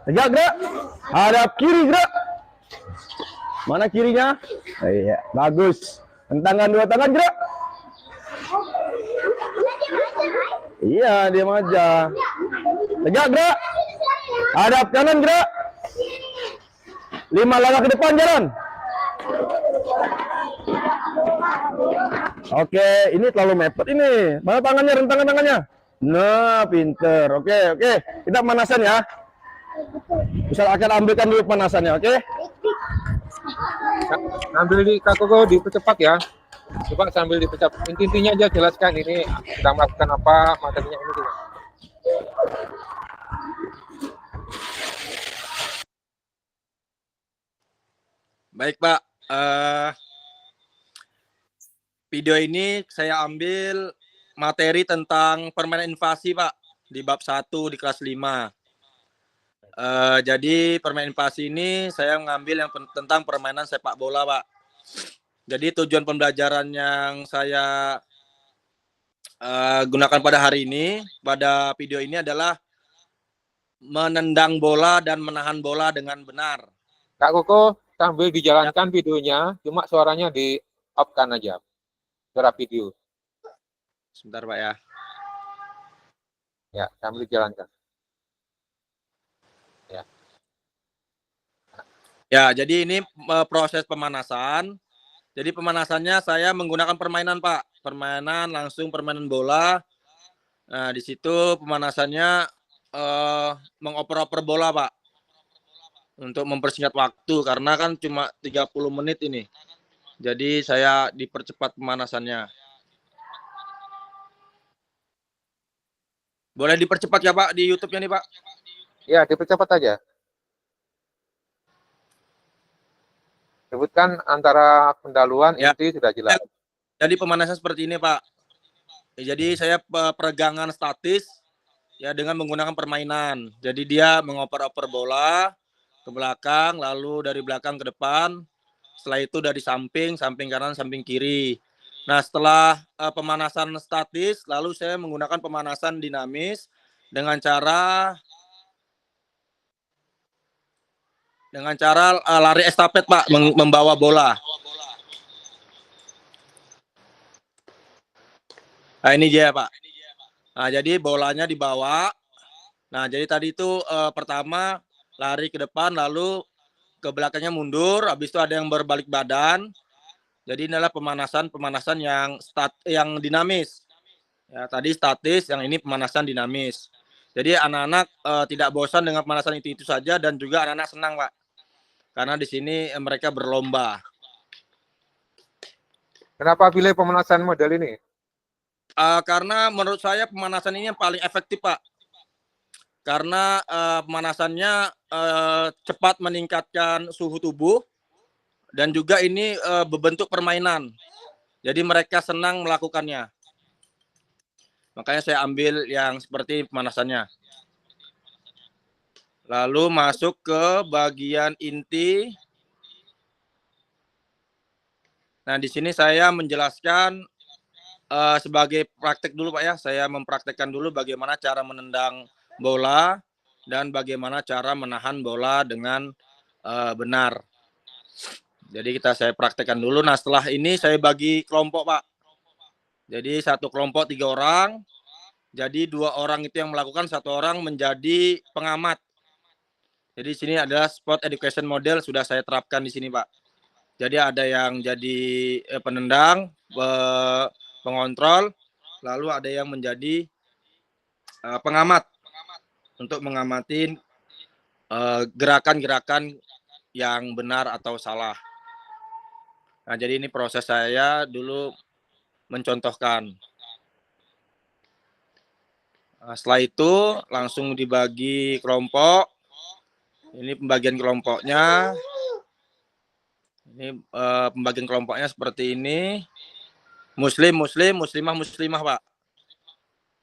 Tegak, gerak. Hadap kiri, gerak. Mana kirinya? Oh, iya, bagus. Hentangan dua tangan, gerak. Iya, diam aja. Tegak, gerak. Hadap kanan, gerak. 5 langkah ke depan, jalan. Oke, ini terlalu mepet ini. Mana tangannya, rentangan tangannya. Nah, pinter. Oke, oke. Kita pemanasan ya. Ustaz akan ambilkan dulu pemanasannya, oke? Ambil di Kak Koko dipercepat ya. Coba sambil dipercepat. Intinya aja jelaskan ini kita melakukan apa, materinya ini juga. Baik Pak, video ini saya ambil materi tentang permainan invasi Pak, di bab 1 di kelas 5. Jadi permainan invasi ini saya mengambil yang tentang permainan sepak bola Pak. Jadi tujuan pembelajaran yang saya gunakan pada hari ini, pada video ini adalah menendang bola dan menahan bola dengan benar. Kak Koko sambil dijalankan videonya, cuma suaranya di off-kan aja. Suara video. Sebentar Pak ya. Ya, sambil dijalankan. Ya, jadi ini proses pemanasan. Jadi pemanasannya saya menggunakan permainan Pak. Permainan langsung permainan bola. Nah, di situ pemanasannya mengoper-oper bola Pak. Untuk mempersingkat waktu karena kan cuma 30 menit ini. Jadi saya dipercepat pemanasannya. Boleh dipercepat ya Pak di YouTube-nya nih Pak? Ya, dipercepat aja. Sebutkan antara pendahuluan, Ya. inti sudah jelas. Jadi pemanasan seperti ini Pak. Jadi saya peregangan statis ya dengan menggunakan permainan. Jadi dia mengoper-oper bola ke belakang, lalu dari belakang ke depan. Setelah itu dari samping kanan, samping kiri. Nah, setelah pemanasan statis, lalu saya menggunakan pemanasan dinamis dengan cara lari estafet, Pak, membawa bola. Nah, ini dia, Pak. Nah, jadi bolanya dibawa. Nah, jadi tadi itu pertama lari ke depan, lalu ke belakangnya mundur, habis itu ada yang berbalik badan. Jadi inilah pemanasan yang dinamis. Ya, tadi statis, yang ini pemanasan dinamis. Jadi anak-anak tidak bosan dengan pemanasan itu saja dan juga anak-anak senang, Pak. Karena di sini mereka berlomba. Kenapa pilih pemanasan model ini? Karena menurut saya pemanasan ini yang paling efektif, Pak. Karena pemanasannya cepat meningkatkan suhu tubuh dan juga ini berbentuk permainan. Jadi mereka senang melakukannya. Makanya saya ambil yang seperti pemanasannya. Lalu masuk ke bagian inti. Nah, di sini saya menjelaskan sebagai praktek dulu Pak ya. Saya mempraktekkan dulu bagaimana cara menendang bola dan bagaimana cara menahan bola dengan benar. Jadi saya praktekkan dulu. Nah, setelah ini saya bagi kelompok Pak. Jadi satu kelompok 3 orang. Jadi 2 orang itu yang melakukan, 1 orang menjadi pengamat. Jadi sini adalah sport education model sudah saya terapkan di sini Pak. Jadi ada yang jadi penendang, pengontrol, lalu ada yang menjadi pengamat untuk mengamati gerakan-gerakan yang benar atau salah. Nah, jadi ini proses saya dulu mencontohkan. Nah, setelah itu langsung dibagi kelompok. Ini pembagian kelompoknya. Ini pembagian kelompoknya seperti ini. Muslim, muslimah, Pak.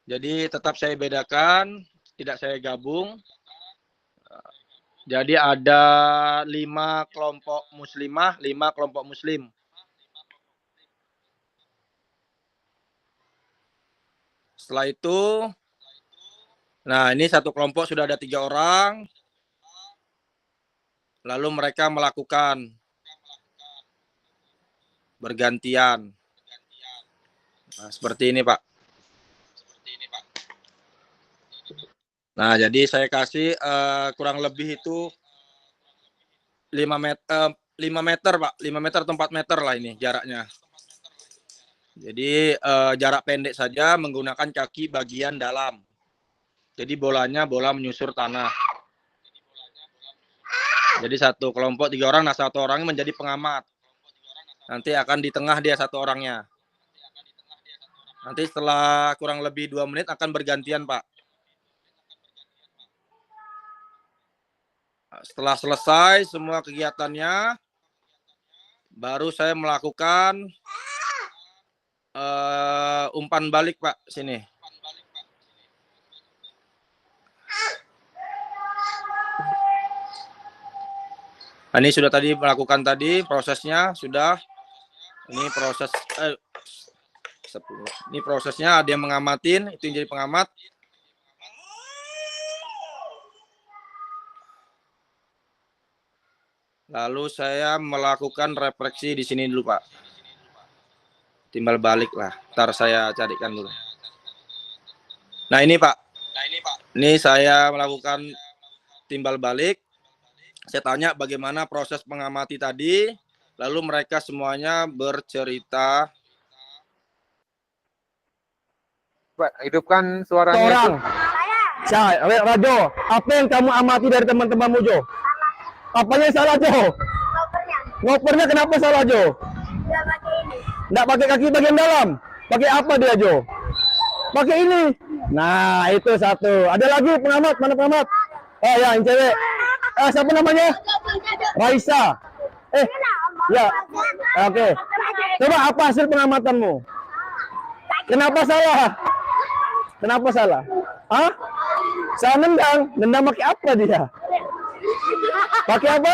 Jadi tetap saya bedakan, tidak saya gabung. Jadi ada 5 kelompok muslimah, 5 kelompok muslim. Setelah itu, nah ini satu kelompok sudah ada 3 orang. Lalu mereka melakukan bergantian. Nah, seperti ini, Pak. Nah, jadi saya kasih kurang lebih itu 5 meter, 5 meter, Pak. 5 meter atau 4 meter lah ini jaraknya. Jadi jarak pendek saja menggunakan kaki bagian dalam. Jadi bola menyusur tanah. Jadi satu kelompok 3 orang, nah 1 orang menjadi pengamat. Nanti akan di tengah dia 1 orangnya. Nanti setelah kurang lebih 2 menit akan bergantian, Pak. Setelah selesai semua kegiatannya, baru saya melakukan umpan balik, Pak, sini. Nah, ini sudah tadi melakukan tadi prosesnya sudah. Ini proses ini prosesnya, ada yang mengamatin, itu yang jadi pengamat. Lalu saya melakukan refleksi di sini dulu, Pak. Timbal balik lah. Ntar saya carikan dulu. Nah ini Pak. Ini saya melakukan timbal balik. Saya tanya bagaimana proses mengamati tadi. Lalu mereka semuanya bercerita. Pak, hidupkan suaranya. Orang. Saya, Rajo, apa yang kamu amati dari teman-temanmu, Jo? Apanya yang salah, Jo? Ngopernya kenapa salah, Jo? Nggak pakai kaki bagian dalam. Pakai apa dia, Jo? Pakai ini. Nah, itu satu. Ada lagi pengamat, mana pengamat? Oh ya, yang cewek. Siapa namanya? Raisa. Ya. Oke. Coba apa hasil pengamatanmu? Kenapa salah? Kenapa salah? Hah? Saya nendang pakai apa dia? Pakai apa?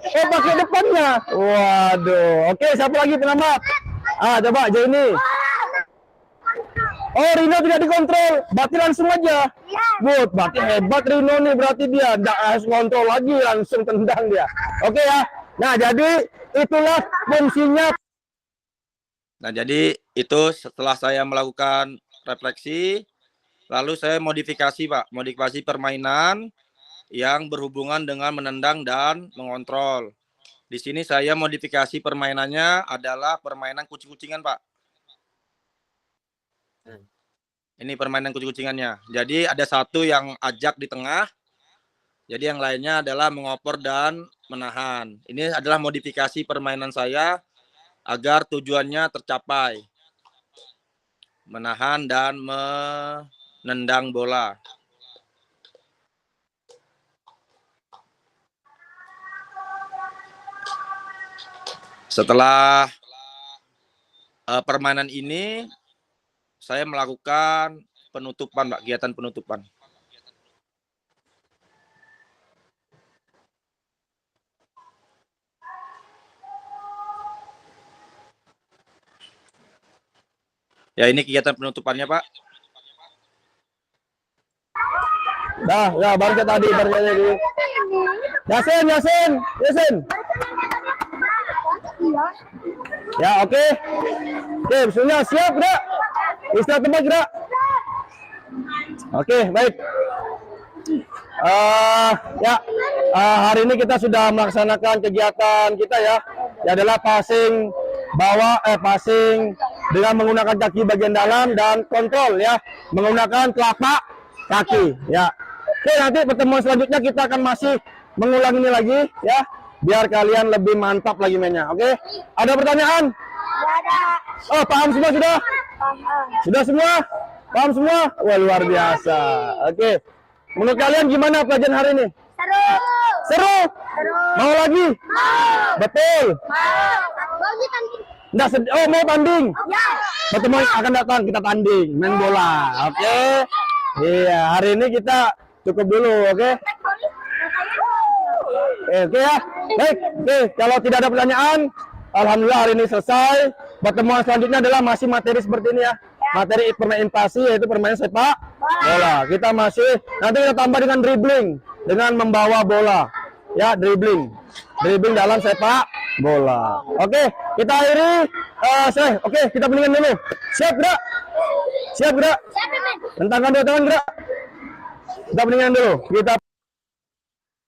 Pakai depannya. Waduh. Oke, siapa lagi pengamat? Coba Jenny. Oh, Rino tidak dikontrol, berarti langsung aja. Good, berarti hebat Rino nih, berarti dia nggak harus kontrol lagi, langsung tendang dia. Oke ya. Nah, jadi itulah fungsinya. Nah, jadi itu setelah saya melakukan refleksi, lalu saya modifikasi, Pak. Modifikasi permainan yang berhubungan dengan menendang dan mengontrol. Di sini saya modifikasi permainannya adalah permainan kucing-kucingan, Pak. Ini permainan kucing-kucingannya. Jadi ada satu yang ajak di tengah. Jadi yang lainnya adalah mengoper dan menahan. Ini adalah modifikasi permainan saya agar tujuannya tercapai. Menahan dan menendang bola. Setelah permainan ini, saya melakukan penutupan, Pak, kegiatan penutupan. Ya, ini kegiatan penutupannya, Pak. Dah, baru kita tadi. Yasin. Ya, oke. Oke, semuanya siap, gerak. Istirahat tempat, gerak. Oke, baik. Hari ini kita sudah melaksanakan kegiatan kita ya. Ya adalah passing dengan menggunakan kaki bagian dalam dan kontrol ya, menggunakan telapak kaki ya. Oke, nanti pertemuan selanjutnya kita akan masih mengulang ini lagi ya, biar kalian lebih mantap lagi mainnya. Oke, ada pertanyaan? Ada. Oh, paham semua sudah? Sudah semua? Paham semua? Wah, luar biasa. Oke, menurut kalian gimana pelajaran hari ini? Seru. Mau lagi? Betul. Mau tanding? Ya. Pertemuan akan datang kita tanding, main bola. Oke. Iya, hari ini kita cukup dulu, oke? Oke ya. Baik. Oke, kalau tidak ada pertanyaan, alhamdulillah hari ini selesai. Pertemuan selanjutnya adalah masih materi seperti ini ya. Materi permainan invasi, yaitu permainan sepak bola. Kita masih nanti kita tambah dengan dribbling, dengan membawa bola. Ya, dribbling dalam sepak bola. Oke, kita akhiri. Oke, kita pendingan dulu. Siap gerak. Tentangkan 2 tangan gerak. Kita pendingan dulu. Kita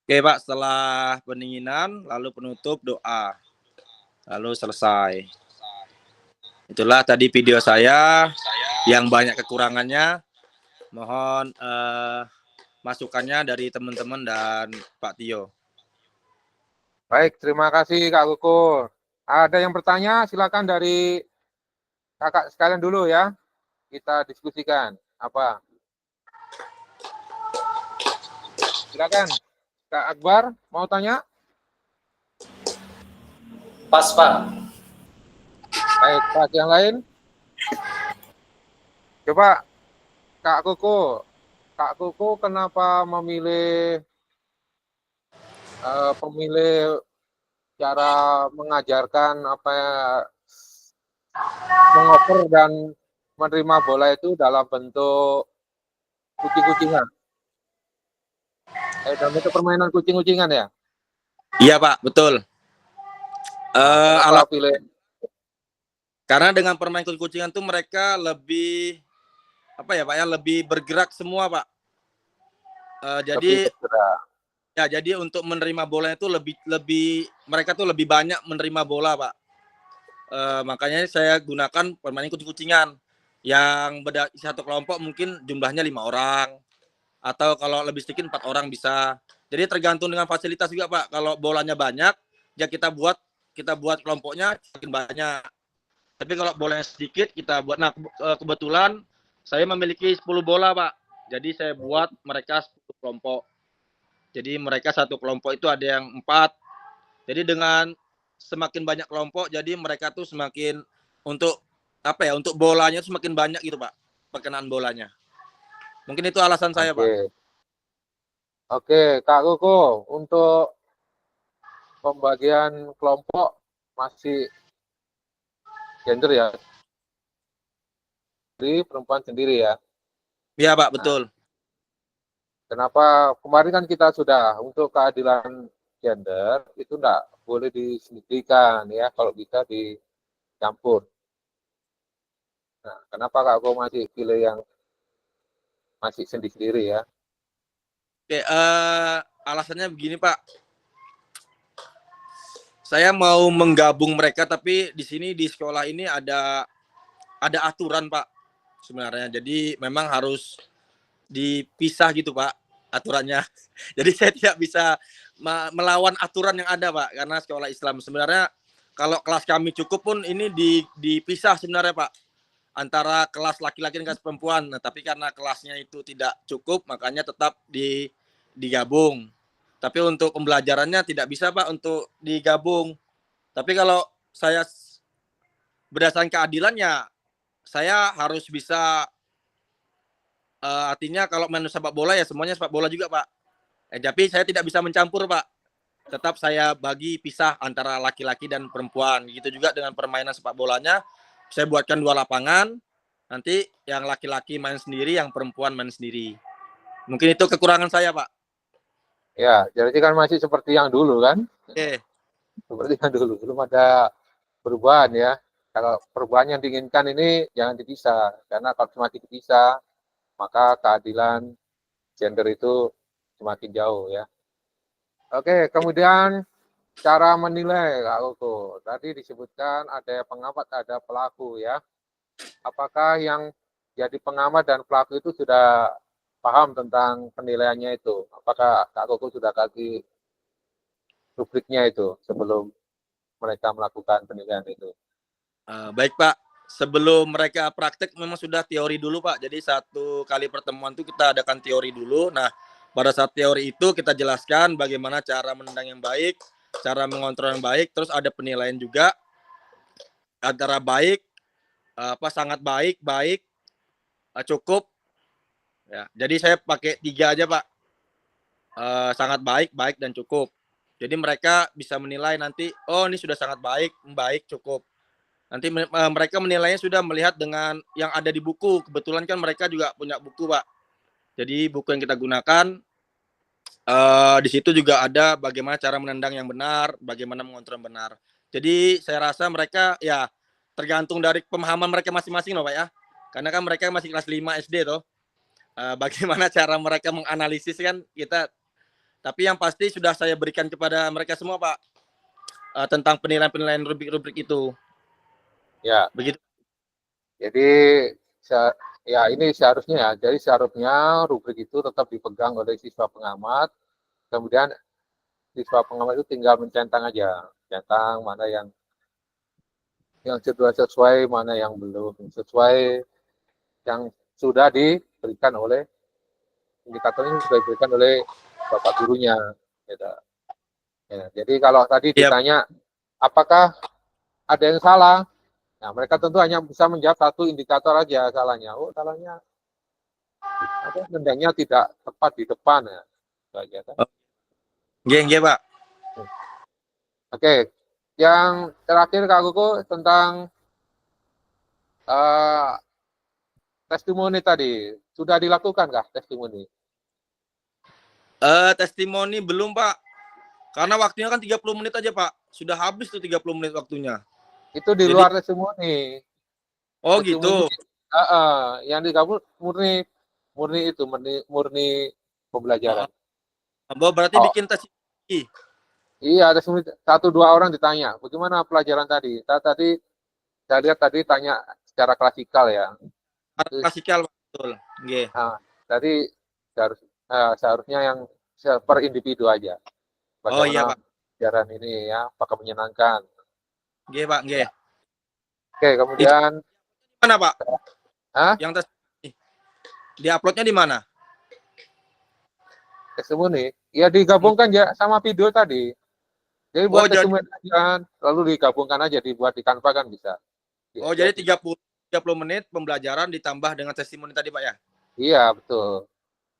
Oke Pak, setelah pendinginan, lalu penutup doa, lalu selesai. Itulah tadi video saya yang banyak kekurangannya. Mohon masukannya dari teman-teman dan Pak Tio. Baik, terima kasih Kak Kuku. Ada yang bertanya, silakan dari kakak sekalian dulu ya. Kita diskusikan. Apa? Silakan. Kak Akbar, mau tanya? Pas, Pak. Baik, Pak, yang lain? Coba, Kak Kuku kenapa memilih cara mengajarkan apa ya, mengoper dan menerima bola itu dalam bentuk kucing-kucingan? Dalam bentuk permainan kucing-kucingan ya? Iya Pak, betul. Kenapa pilih? Karena dengan permain kucing-kucingan tuh mereka lebih apa ya Pak ya, lebih bergerak semua Pak. Jadi ya jadi untuk menerima bola itu lebih mereka tuh lebih banyak menerima bola Pak. Makanya saya gunakan permainan kucing-kucingan yang satu kelompok mungkin jumlahnya 5 orang atau kalau lebih sedikit 4 orang bisa. Jadi tergantung dengan fasilitas juga Pak. Kalau bolanya banyak, ya kita buat kelompoknya semakin banyak. Tapi kalau bolanya sedikit kita buat. Nah kebetulan saya memiliki 10 bola Pak. Jadi saya buat mereka 10 kelompok. Jadi mereka satu kelompok itu ada yang 4. Jadi dengan semakin banyak kelompok, jadi mereka tuh semakin untuk apa ya? Untuk bolanya tuh semakin banyak gitu Pak. Perkenaan bolanya. Mungkin itu alasan saya Pak. Oke, Kak Kuku, untuk pembagian kelompok masih gender ya? Jadi perempuan sendiri ya? Iya Pak, betul. Kenapa kemarin kan kita sudah untuk keadilan gender itu enggak boleh disendirikan ya, kalau bisa dicampur. Nah, kenapa Kak Kuku masih pilih yang masih sendiri-sendiri ya? Oke, alasannya begini Pak. Saya mau menggabung mereka, tapi di sini di sekolah ini ada aturan Pak sebenarnya. Jadi memang harus dipisah gitu Pak aturannya. Jadi saya tidak bisa melawan aturan yang ada Pak, karena sekolah Islam. Sebenarnya kalau kelas kami cukup pun ini dipisah sebenarnya Pak, antara kelas laki-laki dan kelas perempuan. Nah, tapi karena kelasnya itu tidak cukup, makanya tetap digabung. Tapi untuk pembelajarannya tidak bisa Pak untuk digabung. Tapi kalau saya berdasarkan keadilannya, saya harus bisa artinya kalau main sepak bola ya semuanya sepak bola juga Pak. Tapi saya tidak bisa mencampur Pak. Tetap saya bagi pisah antara laki-laki dan perempuan. Gitu juga dengan permainan sepak bolanya. Saya buatkan 2 lapangan. Nanti yang laki-laki main sendiri, yang perempuan main sendiri. Mungkin itu kekurangan saya Pak. Ya, jadi kan masih seperti yang dulu kan? Oke. Seperti yang dulu, belum ada perubahan ya. Kalau perubahan yang diinginkan ini jangan dipisah, karena kalau semakin dipisah, maka keadilan gender itu semakin jauh ya. Oke, kemudian cara menilai Kak Kuku. Tadi disebutkan ada pengamat, ada pelaku ya. Apakah yang jadi pengamat dan pelaku itu sudah paham tentang penilaiannya itu? Apakah Kak Kuku sudah kasih rubriknya itu sebelum mereka melakukan penilaian itu? Baik Pak, sebelum mereka praktek memang sudah teori dulu Pak. Jadi 1 kali pertemuan itu kita adakan teori dulu. Nah, pada saat teori itu kita jelaskan bagaimana cara menendang yang baik, cara mengontrol yang baik, terus ada penilaian juga antara baik, sangat baik, cukup. Ya, jadi saya pakai 3 aja Pak. Sangat baik, baik dan cukup. Jadi mereka bisa menilai nanti, oh ini sudah sangat baik, cukup. Nanti mereka menilainya sudah melihat dengan yang ada di buku. Kebetulan kan mereka juga punya buku Pak. Jadi buku yang kita gunakan di situ juga ada bagaimana cara menendang yang benar, bagaimana mengontrol yang benar. Jadi saya rasa mereka ya tergantung dari pemahaman mereka masing-masing loh Pak ya. Karena kan mereka masih kelas 5 SD toh. Bagaimana cara mereka menganalisis kan kita Tapi yang pasti sudah saya berikan kepada mereka semua, Pak. Tentang penilaian-penilaian rubrik-rubrik itu. Ya. Begitu. Jadi ya ini seharusnya ya. Jadi seharusnya rubrik itu tetap dipegang oleh siswa pengamat. Kemudian siswa pengamat itu tinggal mencentang aja, centang mana yang sudah sesuai, mana yang belum sesuai, yang sudah diberikan oleh indikatornya sudah diberikan oleh bapak gurunya. Gitu. Ya, jadi kalau tadi ditanya apakah ada yang salah, nah mereka tentu hanya bisa menjawab satu indikator aja salahnya. Oh salahnya nendangnya tidak tepat di depan ya. Saja, kan? Nggih, Pak. Oke, yang terakhir Kak Kuku tentang testimoni tadi. Sudah dilakukan kah testimoni? Testimoni belum, Pak. Karena waktunya kan 30 menit aja, Pak. Sudah habis tuh 30 menit waktunya. Itu di luar testimoni. Oh, testimoni, gitu. Yang digabung murni pembelajaran. Berarti bikin testimoni. Iya, ada 1-2 orang ditanya, bagaimana pelajaran tadi? Tadi saya lihat tadi tanya secara klasikal ya. Klasikal, betul. Nggih. Nah, tadi seharusnya yang per individu aja. Bagaimana Iya, Pak. pelajaran ini ya, apakah menyenangkan? Nggih, Pak, nggih. Oke, kemudian Mana, Pak? Hah? Yang testimoni. Di-uploadnya di mana? testimoni, ya digabungkan ya sama video tadi. Jadi buat testimoni aja, lalu digabungkan aja, dibuat di Canva kan bisa. Oh, jadi 30 menit pembelajaran ditambah dengan testimoni tadi, Pak ya? Iya, betul.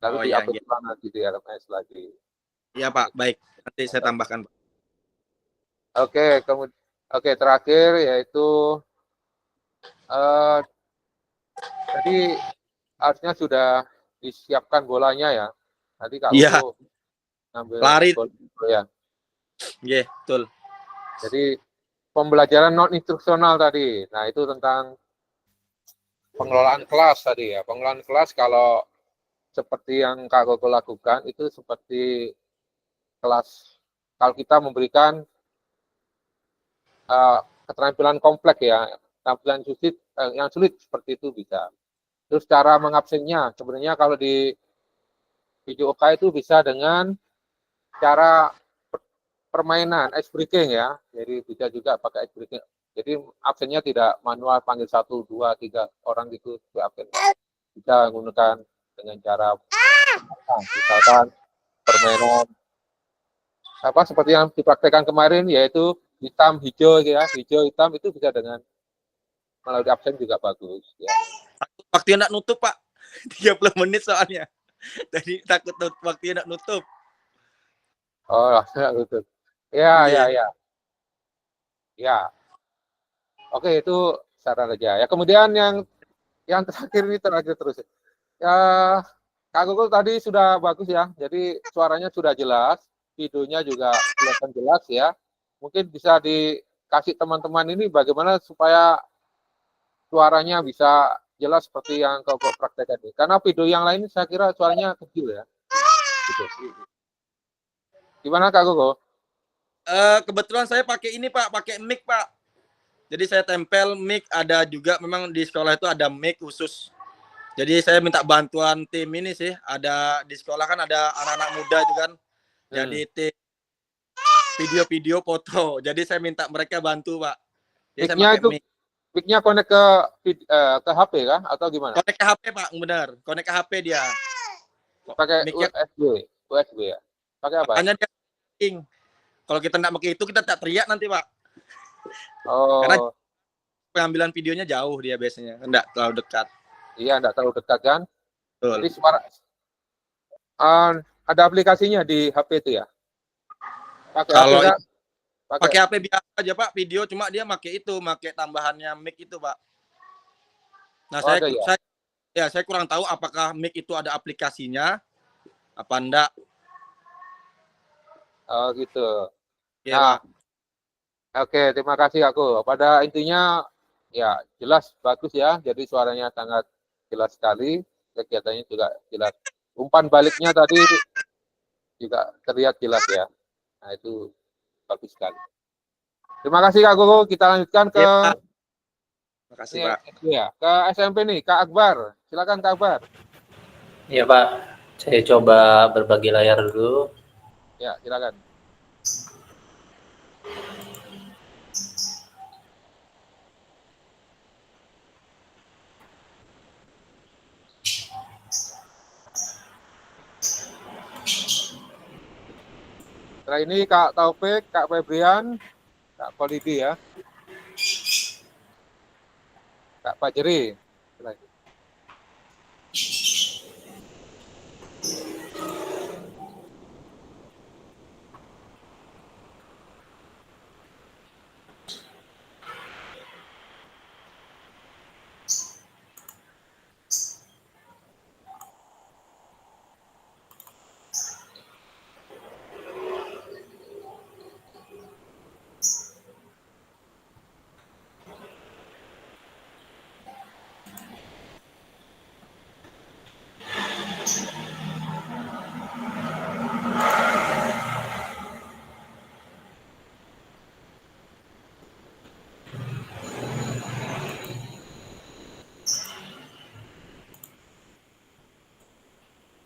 Lalu iya, di-upload nanti di LMS lagi. Iya, Pak. Baik. Nanti saya tambahkan, Pak. Oke, kemudian terakhir yaitu tadi harusnya sudah disiapkan bolanya ya. Tadi kalau ngambil lari ya. Iya, betul. Jadi pembelajaran non instruksional tadi. Nah, itu tentang pengelolaan kelas tadi ya. Pengelolaan kelas kalau seperti yang Kak Gogo lakukan itu seperti kelas kalau kita memberikan keterampilan kompleks ya, keterampilan yang sulit seperti itu bisa. Terus cara mengabsennya sebenarnya kalau di video OK itu bisa dengan cara permainan ice breaking ya. Jadi bisa juga pakai ice breaking. Jadi absennya tidak manual panggil 1, 2, 3 orang gitu absen. Bisa menggunakan dengan cara misalkan permainan seperti yang dipraktekkan kemarin yaitu hitam hijau ya, hijau hitam itu bisa dengan melalui absen juga bagus ya. Waktunya enggak nutup, Pak. 30 menit soalnya. Jadi takut waktunya enggak nutup. Oh, nutup. Ya. Oke, itu saran aja ya. Kemudian yang terakhir ini terus. Ya, Kak Gugul tadi sudah bagus ya. Jadi suaranya sudah jelas, videonya juga kelihatan jelas ya. Mungkin bisa dikasih teman-teman ini bagaimana supaya suaranya bisa jelas seperti yang kau praktekkan ini. Karena video yang lain saya kira suaranya kecil ya. Gitu. Gimana Kak Gugul? Kebetulan saya pakai ini, Pak, pakai mic, Pak. Jadi saya tempel mic, ada juga memang di sekolah itu ada mic khusus. Jadi saya minta bantuan tim ini sih, ada di sekolah kan ada anak-anak muda juga kan. Jadi tim video-video foto. Jadi saya minta mereka bantu, Pak. Mic-nya itu mic-nya connect ke HP kah atau gimana? Connect ke HP, Pak, benar. Connect ke HP dia. Pakai USB ya. Pakai apa? Hanya dia kalau kita nggak pakai itu kita tak teriak nanti, Pak. Oh. Karena pengambilan videonya jauh dia biasanya, enggak terlalu dekat. Iya, enggak terlalu dekat kan? Betul. Jadi suara ada aplikasinya di HP itu ya? Kalau pakai HP biasa aja, Pak, video cuma dia pakai tambahannya mic itu, Pak. Nah, saya kurang tahu apakah mic itu ada aplikasinya apa enggak. Oh, gitu. Ya, nah, oke, terima kasih aku. Pada intinya ya jelas bagus ya. Jadi suaranya sangat jelas sekali, kegiatannya juga jelas. Umpan baliknya tadi juga terlihat jelas ya. Nah, itu bagus sekali. Terima kasih Kak Gogo. Kita lanjutkan ke Iya, Pak. Terima kasih, ini Pak. ya, ke SMP nih, Kak Akbar. Silakan Kak Akbar. Iya Pak, saya coba berbagi layar dulu. Ya, silakan. Setelah ini Kak Taufik, Kak Febrian, Kak Kolidi ya. Kak Fajri. Silakan.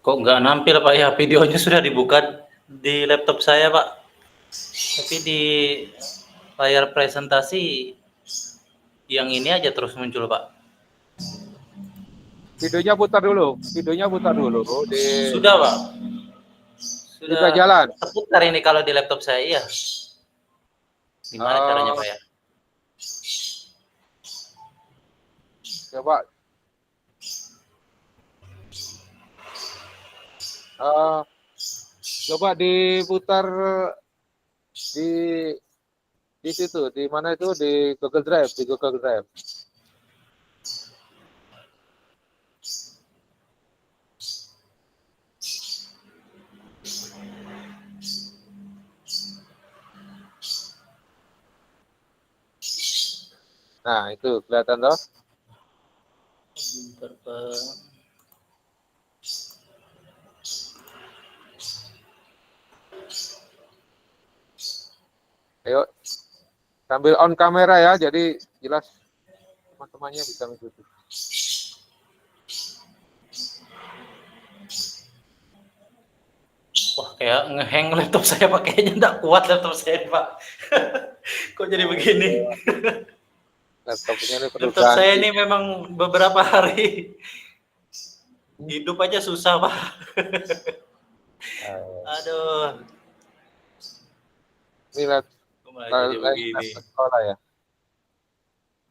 Kok nggak nampil Pak ya? Videonya sudah dibuka di laptop saya Pak. Tapi di layar presentasi yang ini aja terus muncul Pak. Videonya putar dulu. Videonya putar dulu di Sudah Pak. Sudah jalan. Terputar ini kalau di laptop saya ya. Gimana caranya Pak ya? Coba coba diputar di situ, di mana itu, di Google Drive, di Google Drive. Nah, itu kelihatan toh? Bentar, Pak. Ayo, sambil on kamera ya, jadi jelas teman-temannya bisa mengikuti. Wah, kayak ngehang laptop saya Pak. Kayaknya nggak kuat laptop saya Pak. Kok jadi begini? Laptopnya ini perlu Laptop saya ganti. ini memang beberapa hari hidup aja susah Pak. Aduh, Ini laptop kok malah jadi begini. sekolah ya.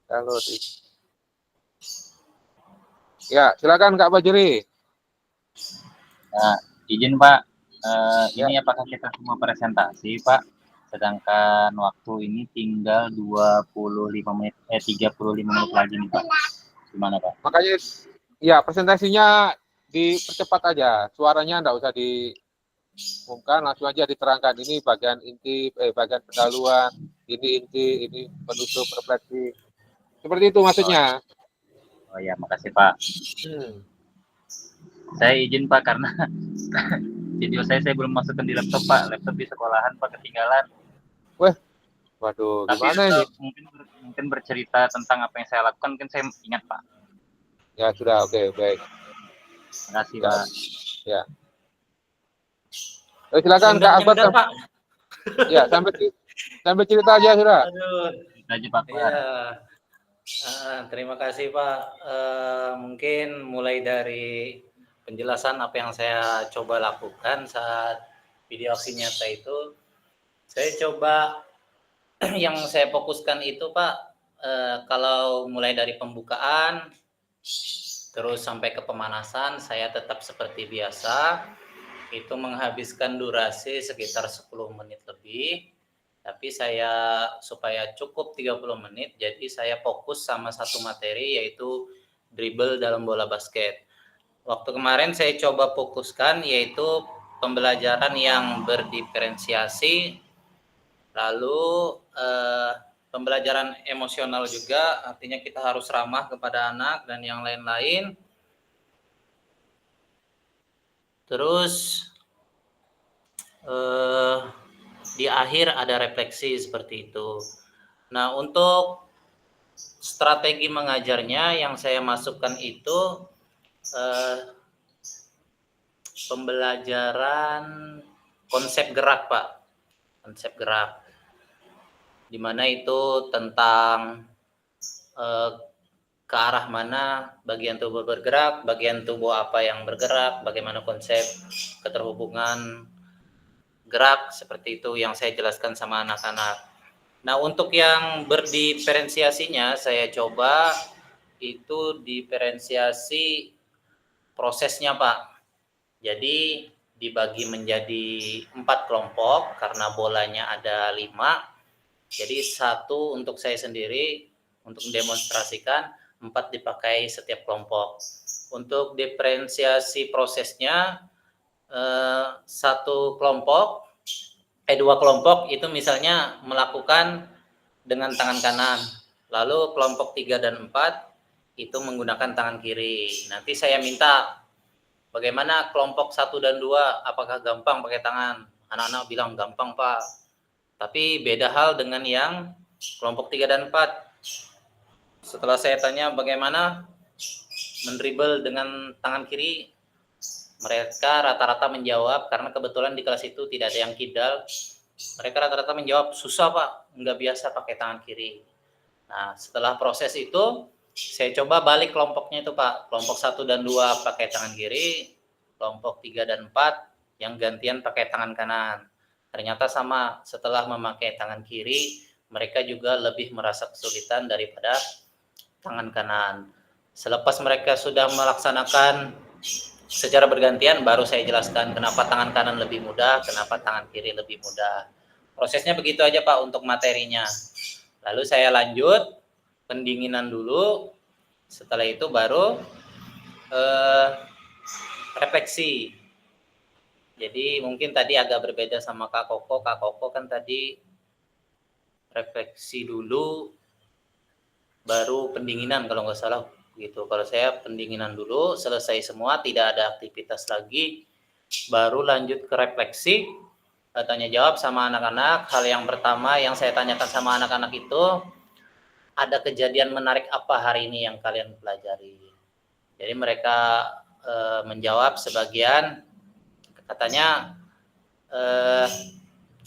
Kalau di Ya, silakan Kak Fajri. Nah, izin Pak, Ya. ini apakah kita semua presentasi Pak? Sedangkan waktu ini tinggal 25 menit, 35 menit lagi nih Pak. Gimana Pak? Makanya ya presentasinya dipercepat aja. Suaranya enggak usah diumumkan, langsung aja diterangkan. Ini bagian inti, bagian pendahuluan, ini inti, ini penutup refleksi. Seperti itu maksudnya. Oh ya, makasih Pak. Saya izin Pak karena video saya belum masukkan di laptop Pak. Laptop di sekolahan Pak ketinggalan. Waduh, Tapi gimana ini? mungkin bercerita tentang apa yang saya lakukan, mungkin saya ingat Pak. Ya sudah, oke, baik. Terima kasih Ya. Pak. Ya. Silakan Kak Akbar. Pak. Ya, sampai cerita aja sudah. Aduh. Kita aja Pak. Iya. Terima kasih Pak. Mungkin mulai dari penjelasan apa yang saya coba lakukan saat video aksi nyata itu, saya coba yang saya fokuskan itu Pak, kalau mulai dari pembukaan terus sampai ke pemanasan, saya tetap seperti biasa, itu menghabiskan durasi sekitar 10 menit lebih. Tapi saya supaya cukup 30 menit, jadi saya fokus sama satu materi yaitu dribble dalam bola basket. Waktu kemarin saya coba fokuskan yaitu pembelajaran yang berdiferensiasi, lalu pembelajaran emosional juga, artinya kita harus ramah kepada anak dan yang lain-lain. Terus di akhir ada refleksi seperti itu. Nah, untuk strategi mengajarnya yang saya masukkan itu pembelajaran konsep gerak, Pak. Konsep gerak. Di mana itu tentang ke arah mana bagian tubuh bergerak, bagian tubuh apa yang bergerak, bagaimana konsep keterhubungan gerak, seperti itu yang saya jelaskan sama anak-anak. Nah, untuk yang berdiferensiasinya saya coba itu diferensiasi prosesnya, Pak. Jadi dibagi menjadi 4 kelompok karena bolanya ada 5. Jadi 1 untuk saya sendiri untuk mendemonstrasikan, 4 dipakai setiap kelompok. Untuk diferensiasi prosesnya 2 kelompok itu misalnya melakukan dengan tangan kanan. Lalu kelompok 3 dan 4 itu menggunakan tangan kiri. Nanti saya minta bagaimana kelompok 1 dan 2, apakah gampang pakai tangan? Anak-anak bilang gampang, Pak. Tapi beda hal dengan yang kelompok 3 dan 4. Setelah saya tanya bagaimana mendribble dengan tangan kiri, mereka rata-rata menjawab, karena kebetulan di kelas itu tidak ada yang kidal, mereka rata-rata menjawab, susah Pak, nggak biasa pakai tangan kiri. Nah, setelah proses itu, saya coba balik kelompoknya itu Pak, kelompok 1 dan 2 pakai tangan kiri, kelompok 3 dan 4 yang gantian pakai tangan kanan. Ternyata sama, setelah memakai tangan kiri, mereka juga lebih merasa kesulitan daripada tangan kanan. Selepas mereka sudah melaksanakan secara bergantian, baru saya jelaskan kenapa tangan kanan lebih mudah, kenapa tangan kiri lebih mudah. Prosesnya begitu aja Pak untuk materinya. Lalu saya lanjut, pendinginan dulu, setelah itu baru refleksi. Jadi mungkin tadi agak berbeda sama Kak Koko. Kak Koko kan tadi refleksi dulu, baru pendinginan kalau nggak salah gitu. Kalau saya pendinginan dulu, selesai semua, tidak ada aktivitas lagi, baru lanjut ke refleksi, tanya jawab sama anak-anak. Hal yang pertama yang saya tanyakan sama anak-anak itu, ada kejadian menarik apa hari ini yang kalian pelajari? Jadi mereka menjawab sebagian, katanya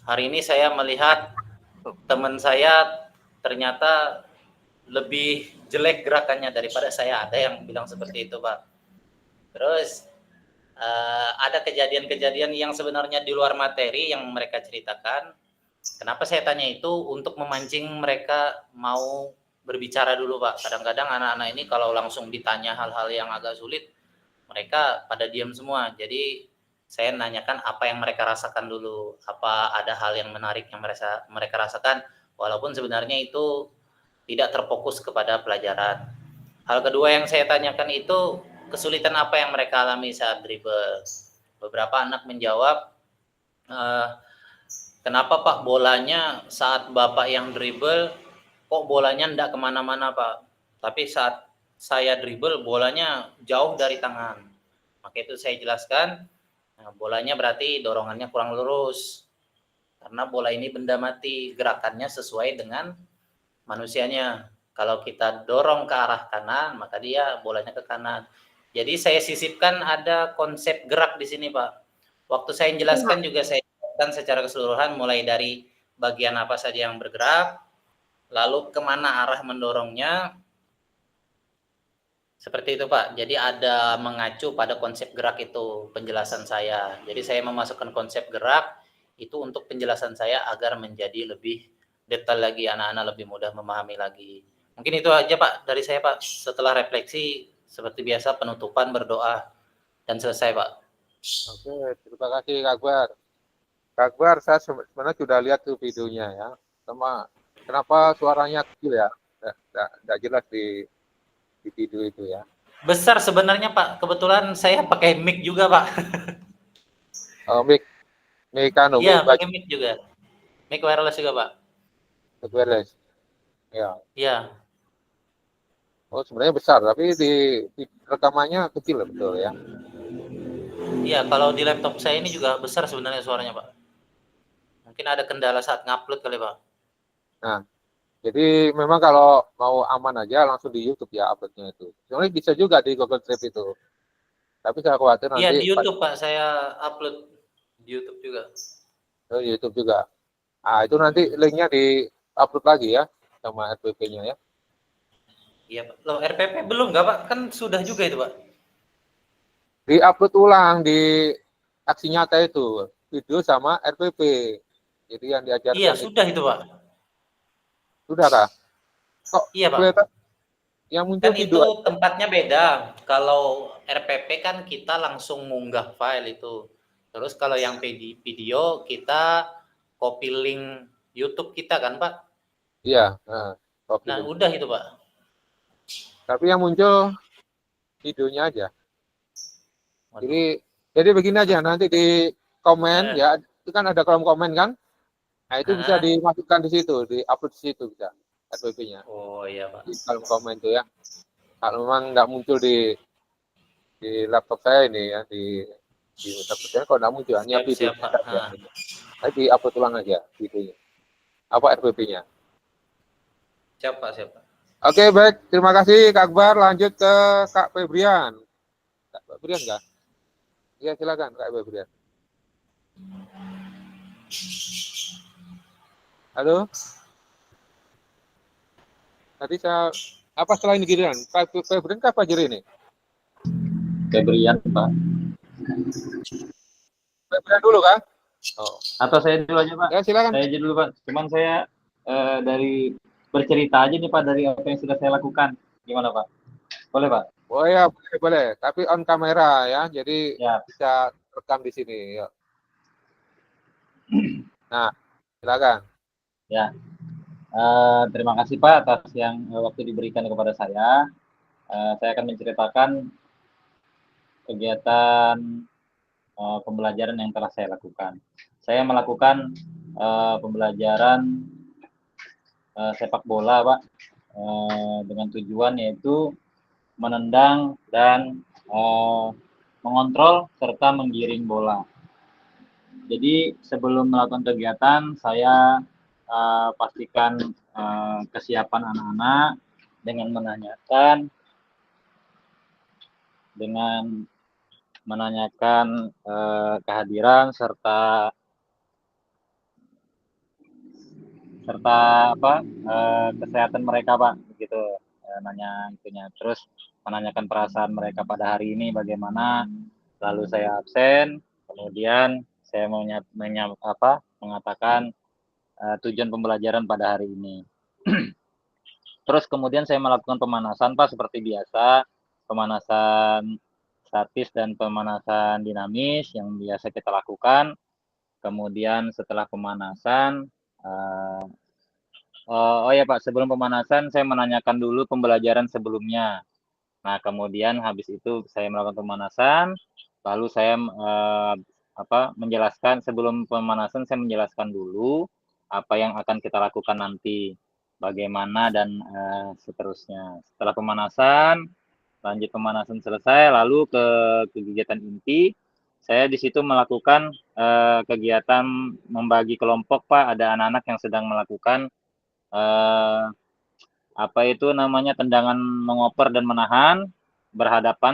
hari ini saya melihat teman saya ternyata lebih jelek gerakannya daripada saya. Ada yang bilang seperti itu Pak. Terus ada kejadian-kejadian yang sebenarnya di luar materi yang mereka ceritakan. Kenapa saya tanya itu? Untuk memancing mereka mau berbicara dulu Pak. Kadang-kadang anak-anak ini kalau langsung ditanya hal-hal yang agak sulit, mereka pada diam semua. Jadi saya nanyakan apa yang mereka rasakan dulu. Apa ada hal yang menarik yang mereka rasakan, walaupun sebenarnya itu tidak terfokus kepada pelajaran. Hal kedua yang saya tanyakan itu, kesulitan apa yang mereka alami saat dribble. Beberapa anak menjawab, kenapa Pak bolanya saat Bapak yang dribble, kok bolanya enggak kemana-mana Pak. Tapi saat saya dribble, bolanya jauh dari tangan. Maka itu saya jelaskan, nah, bolanya berarti dorongannya kurang lurus. Karena bola ini benda mati, gerakannya sesuai dengan manusianya. Kalau kita dorong ke arah kanan, maka dia bolanya ke kanan. Jadi saya sisipkan ada konsep gerak di sini, Pak. Waktu saya jelaskan juga saya jelaskan secara keseluruhan, mulai dari bagian apa saja yang bergerak, lalu kemana arah mendorongnya. Seperti itu, Pak. Jadi ada mengacu pada konsep gerak itu penjelasan saya. Jadi saya memasukkan konsep gerak itu untuk penjelasan saya agar menjadi lebih detail lagi, anak-anak lebih mudah memahami lagi. Mungkin itu aja Pak dari saya Pak. Setelah refleksi seperti biasa penutupan berdoa dan selesai Pak. Oke, terima kasih Kak Akbar. Kak Akbar, saya sebenarnya sudah lihat tuh videonya ya. Sama kenapa suaranya kecil ya? Tidak jelas di video itu ya. Besar sebenarnya Pak. Kebetulan saya pakai mic juga Pak. Mic anu. Iya, pakai mic juga. Mic wireless juga Pak. Wireless. Ya. Iya. Oh sebenarnya besar, tapi di rekamannya kecil betul ya. Iya, kalau di laptop saya ini juga besar sebenarnya suaranya Pak. Mungkin ada kendala saat ngupload kali Pak. Nah, jadi memang kalau mau aman aja langsung di YouTube ya uploadnya itu. Sebenarnya bisa juga di Google Drive itu. Tapi saya khawatir Iya nanti di YouTube Pak, saya upload di YouTube juga. YouTube juga. Ah, itu nanti linknya di upload lagi ya sama RPP-nya ya. Iya Pak. Loh RPP belum nggak Pak? Kan sudah juga itu Pak. Di upload ulang di aksi nyata itu video sama RPP. Jadi yang Iya diajarkan sudah itu Pak. sudah kah? Kok Iya Pak. kelihatan yang muncul Kan itu video aja? tempatnya beda. Kalau RPP kan kita langsung munggah file itu. Terus kalau yang video kita copy link YouTube kita kan Pak. Iya, copy Nah link. udah itu Pak. Tapi yang muncul videonya aja. Waduh. Jadi begini aja nanti di komen ya, itu kan ada kolom komen kan? Nah, itu bisa dimasukkan di situ, di-upload di situ bisa RPP-nya. Oh iya Pak. Di kolom komen itu ya. Kalau memang nggak muncul di laptop saya ini ya, di laptop saya kalau nggak muncul hanya video Siap, Pak. saja. Nanti di-upload ulang aja videonya. Apa RPP-nya. Siap Pak, siap Pak. Oke, baik. Terima kasih Kak Akbar. Lanjut ke Kak Febrian. Kak Febrian nggak? Ya, silakan Kak Febrian. Halo? Tadi saya apa selain giliran? Kak Febrian kah Fajar ini? Febrian, Pak. Febrian dulu kan? Oh. Atau saya dulu aja, Pak? Ya, silakan. Saya aja dulu, Pak. Cuman saya dari bercerita aja nih, Pak, dari apa yang sudah saya lakukan. Gimana, Pak? Boleh, Pak? Oh ya, boleh. Tapi on kamera ya, jadi Ya. bisa rekam di sini. Yuk. Nah, silakan. Ya. Terima kasih, Pak, atas yang waktu diberikan kepada saya. Saya akan menceritakan kegiatan pembelajaran yang telah saya lakukan. Saya melakukan pembelajaran sepak bola, Pak, dengan tujuan yaitu menendang dan mengontrol serta menggiring bola. Jadi sebelum melakukan kegiatan, saya pastikan kesiapan anak-anak dengan menanyakan kehadiran serta kesehatan mereka, Pak, begitu. Nanya itunya, terus menanyakan perasaan mereka pada hari ini bagaimana, lalu saya absen, kemudian saya mengatakan tujuan pembelajaran pada hari ini. Terus kemudian saya melakukan pemanasan, Pak, seperti biasa, pemanasan statis dan pemanasan dinamis yang biasa kita lakukan. Kemudian setelah pemanasan, oh ya Pak, sebelum pemanasan saya menanyakan dulu pembelajaran sebelumnya. Nah, kemudian habis itu saya melakukan pemanasan, lalu saya menjelaskan sebelum pemanasan saya menjelaskan dulu apa yang akan kita lakukan nanti, bagaimana dan seterusnya. Setelah pemanasan, lanjut pemanasan selesai, lalu ke kegiatan inti. Saya di situ melakukan kegiatan membagi kelompok, Pak. Ada anak-anak yang sedang melakukan tendangan mengoper dan menahan,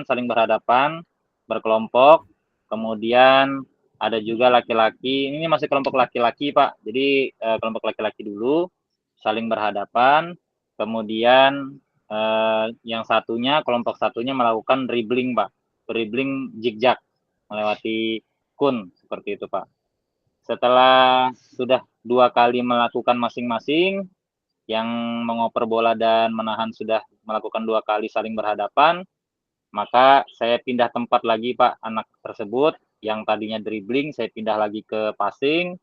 saling berhadapan, berkelompok. Kemudian ada juga laki-laki, ini masih kelompok laki-laki, Pak. Jadi kelompok laki-laki dulu, saling berhadapan. Kemudian kelompok satunya melakukan dribbling, Pak. Dribbling zigzag, melewati kun, seperti itu, Pak. Setelah sudah 2 kali melakukan masing-masing, yang mengoper bola dan menahan sudah melakukan 2 kali saling berhadapan, maka saya pindah tempat lagi, Pak, anak tersebut. Yang tadinya dribbling, saya pindah lagi ke passing.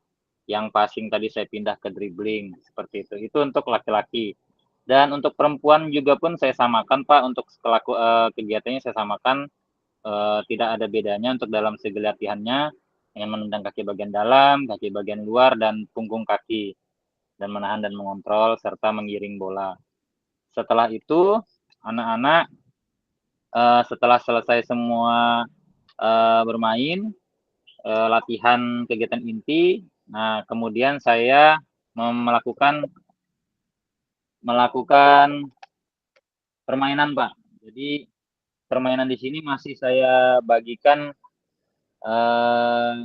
Yang passing tadi saya pindah ke dribbling, seperti itu. Itu untuk laki-laki. Dan untuk perempuan juga pun saya samakan, Pak, untuk kegiatannya saya samakan, tidak ada bedanya untuk dalam segi latihannya, dengan menendang kaki bagian dalam, kaki bagian luar, dan punggung kaki, dan menahan dan mengontrol, serta menggiring bola. Setelah itu, anak-anak setelah selesai semua bermain, latihan kegiatan inti, Nah, kemudian saya melakukan permainan, Pak. Jadi permainan di sini masih saya bagikan eh,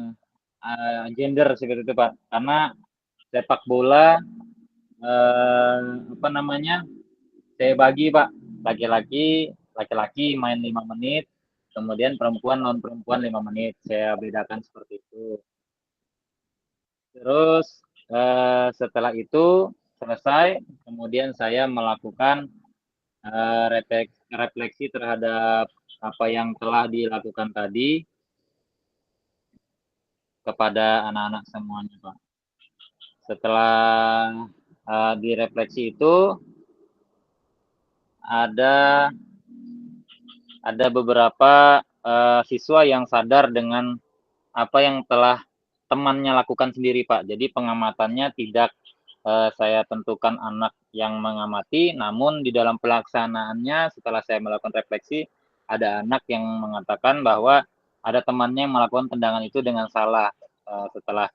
gender seperti itu, Pak. Karena sepak bola apa namanya? Saya bagi, Pak. Laki-laki main 5 menit, kemudian perempuan non perempuan 5 menit. Saya bedakan seperti itu. Terus setelah itu selesai, kemudian saya melakukan refleksi terhadap apa yang telah dilakukan tadi kepada anak-anak semuanya, Pak. Setelah direfleksi itu ada beberapa siswa yang sadar dengan apa yang telah temannya lakukan sendiri, Pak. Jadi pengamatannya tidak saya tentukan anak yang mengamati, namun di dalam pelaksanaannya setelah saya melakukan refleksi, ada anak yang mengatakan bahwa ada temannya yang melakukan tendangan itu dengan salah. Setelah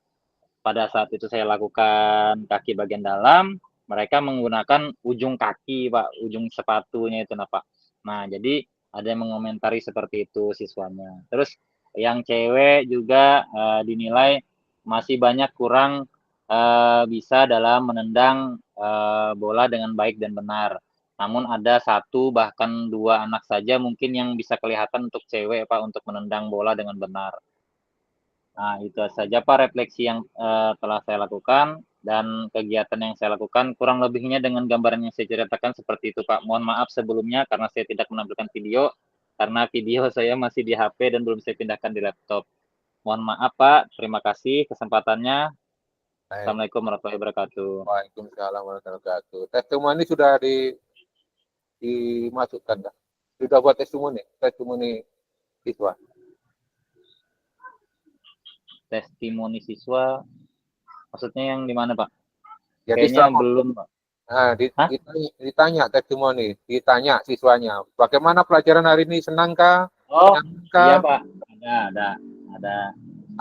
pada saat itu saya lakukan kaki bagian dalam, mereka menggunakan ujung kaki, Pak, ujung sepatunya itu, nah, Pak. Nah, jadi ada yang mengomentari seperti itu siswanya. Terus yang cewek juga dinilai masih banyak kurang bisa dalam menendang bola dengan baik dan benar. Namun ada satu bahkan dua anak saja mungkin yang bisa kelihatan untuk cewek, Pak, untuk menendang bola dengan benar. Nah, itu saja, Pak, refleksi yang telah saya lakukan dan kegiatan yang saya lakukan kurang lebihnya dengan gambaran yang saya ceritakan seperti itu, Pak. Mohon maaf sebelumnya karena saya tidak menampilkan video, karena video saya masih di HP dan belum saya pindahkan di laptop. Mohon maaf, Pak. Terima kasih kesempatannya. Baik. Assalamualaikum warahmatullahi wabarakatuh. Waalaikumsalam warahmatullahi wabarakatuh. Testimoni sudah dimasukkan, dah. Sudah buat testimoni siswa. Testimoni siswa, maksudnya yang di mana, Pak? Jadi Kayaknya belum, Pak. Nah, Hah? ditanya testimoni, ditanya siswanya, bagaimana pelajaran hari ini, senangkah? Oh, Senangkah? iya, Pak. Ada.